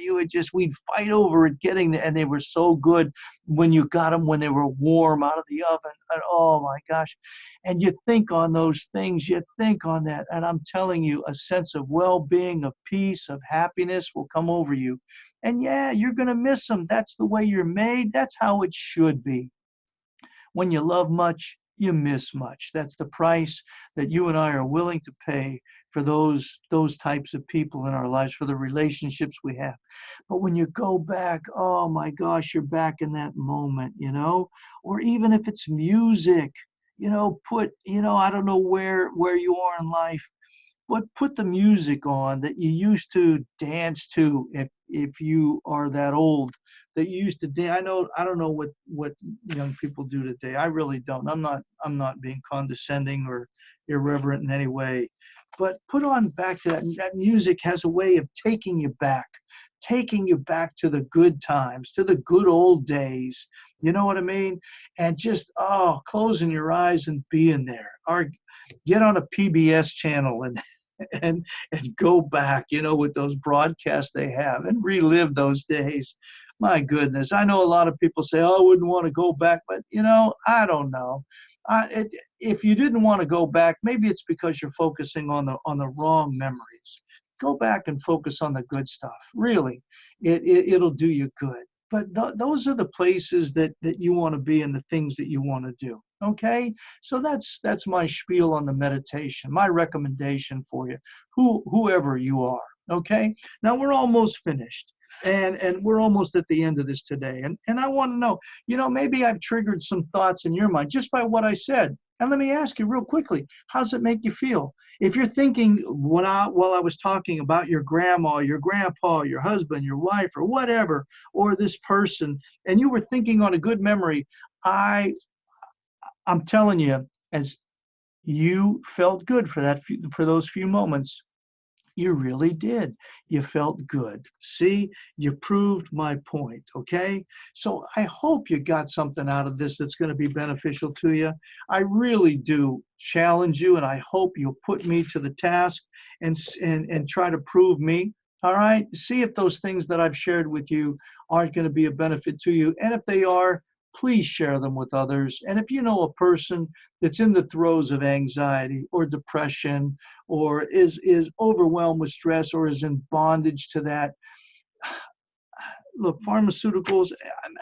we'd fight over it getting them, and they were so good when you got them when they were warm out of the oven, and oh my gosh. And you think on those things, you think on that, and I'm telling you, a sense of well-being, of peace, of happiness will come over you. And yeah, you're going to miss them. That's the way you're made. That's how it should be. When you love much, you miss much. That's the price that you and I are willing to pay for those types of people in our lives, for the relationships we have. But when you go back, oh my gosh, you're back in that moment, you know? Or even if it's music, you know, I don't know where you are in life, but put the music on that you used to dance to, if you are that old, that you used to dance. I don't know what young people do today. I really don't. I'm not being condescending or irreverent in any way, but put on back to that music has a way of taking you back to the good times, to the good old days. You know what I mean? And just closing your eyes and being there, or get on a PBS channel and go back, you know, with those broadcasts they have, and relive those days. My goodness, I know a lot of people say, oh, I wouldn't want to go back, but you know, I don't know. If you didn't want to go back, maybe it's because you're focusing on the wrong memories. Go back and focus on the good stuff. Really, it'll do you good. But those are the places that you want to be, and the things that you want to do. Okay, so that's my spiel on the meditation, my recommendation for you, whoever you are. Okay, now we're almost finished, and we're almost at the end of this today, and I want to know, you know, maybe I've triggered some thoughts in your mind just by what I said. And let me ask you real quickly, how's it make you feel? If you're thinking while I was talking about your grandma, your grandpa, your husband, your wife, or whatever, or this person, and you were thinking on a good memory, I'm telling you, as you felt good for those few moments, you really did. You felt good. See, you proved my point, okay? So I hope you got something out of this that's going to be beneficial to you. I really do challenge you, and I hope you'll put me to the task and try to prove me. All right? See if those things that I've shared with you aren't going to be a benefit to you. And if they are, please share them with others. And if you know a person that's in the throes of anxiety or depression, or is overwhelmed with stress, or is in bondage to that, look, pharmaceuticals,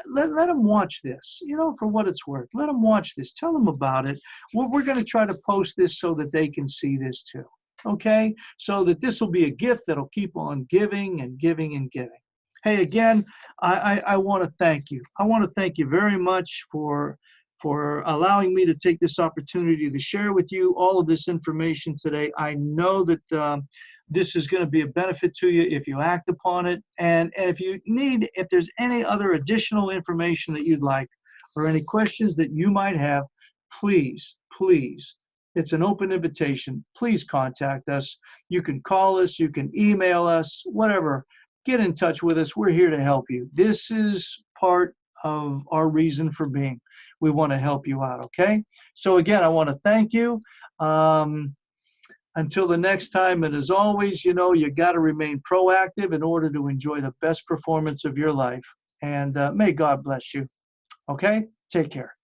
let them watch this, for what it's worth. Let them watch this. Tell them about it. We're going to try to post this so that they can see this too. Okay? So that this will be a gift that'll keep on giving and giving and giving. Hey, again, I want to thank you. I want to thank you very much for allowing me to take this opportunity to share with you all of this information today. I know that this is going to be a benefit to you if you act upon it. And if there's any other additional information that you'd like or any questions that you might have, please, it's an open invitation. Please contact us. You can call us, you can email us, whatever. Get in touch with us. We're here to help you. This is part of our reason for being. We want to help you out, okay? So again, I want to thank you. Until the next time, and as always, you got to remain proactive in order to enjoy the best performance of your life. And may God bless you. Okay? Take care.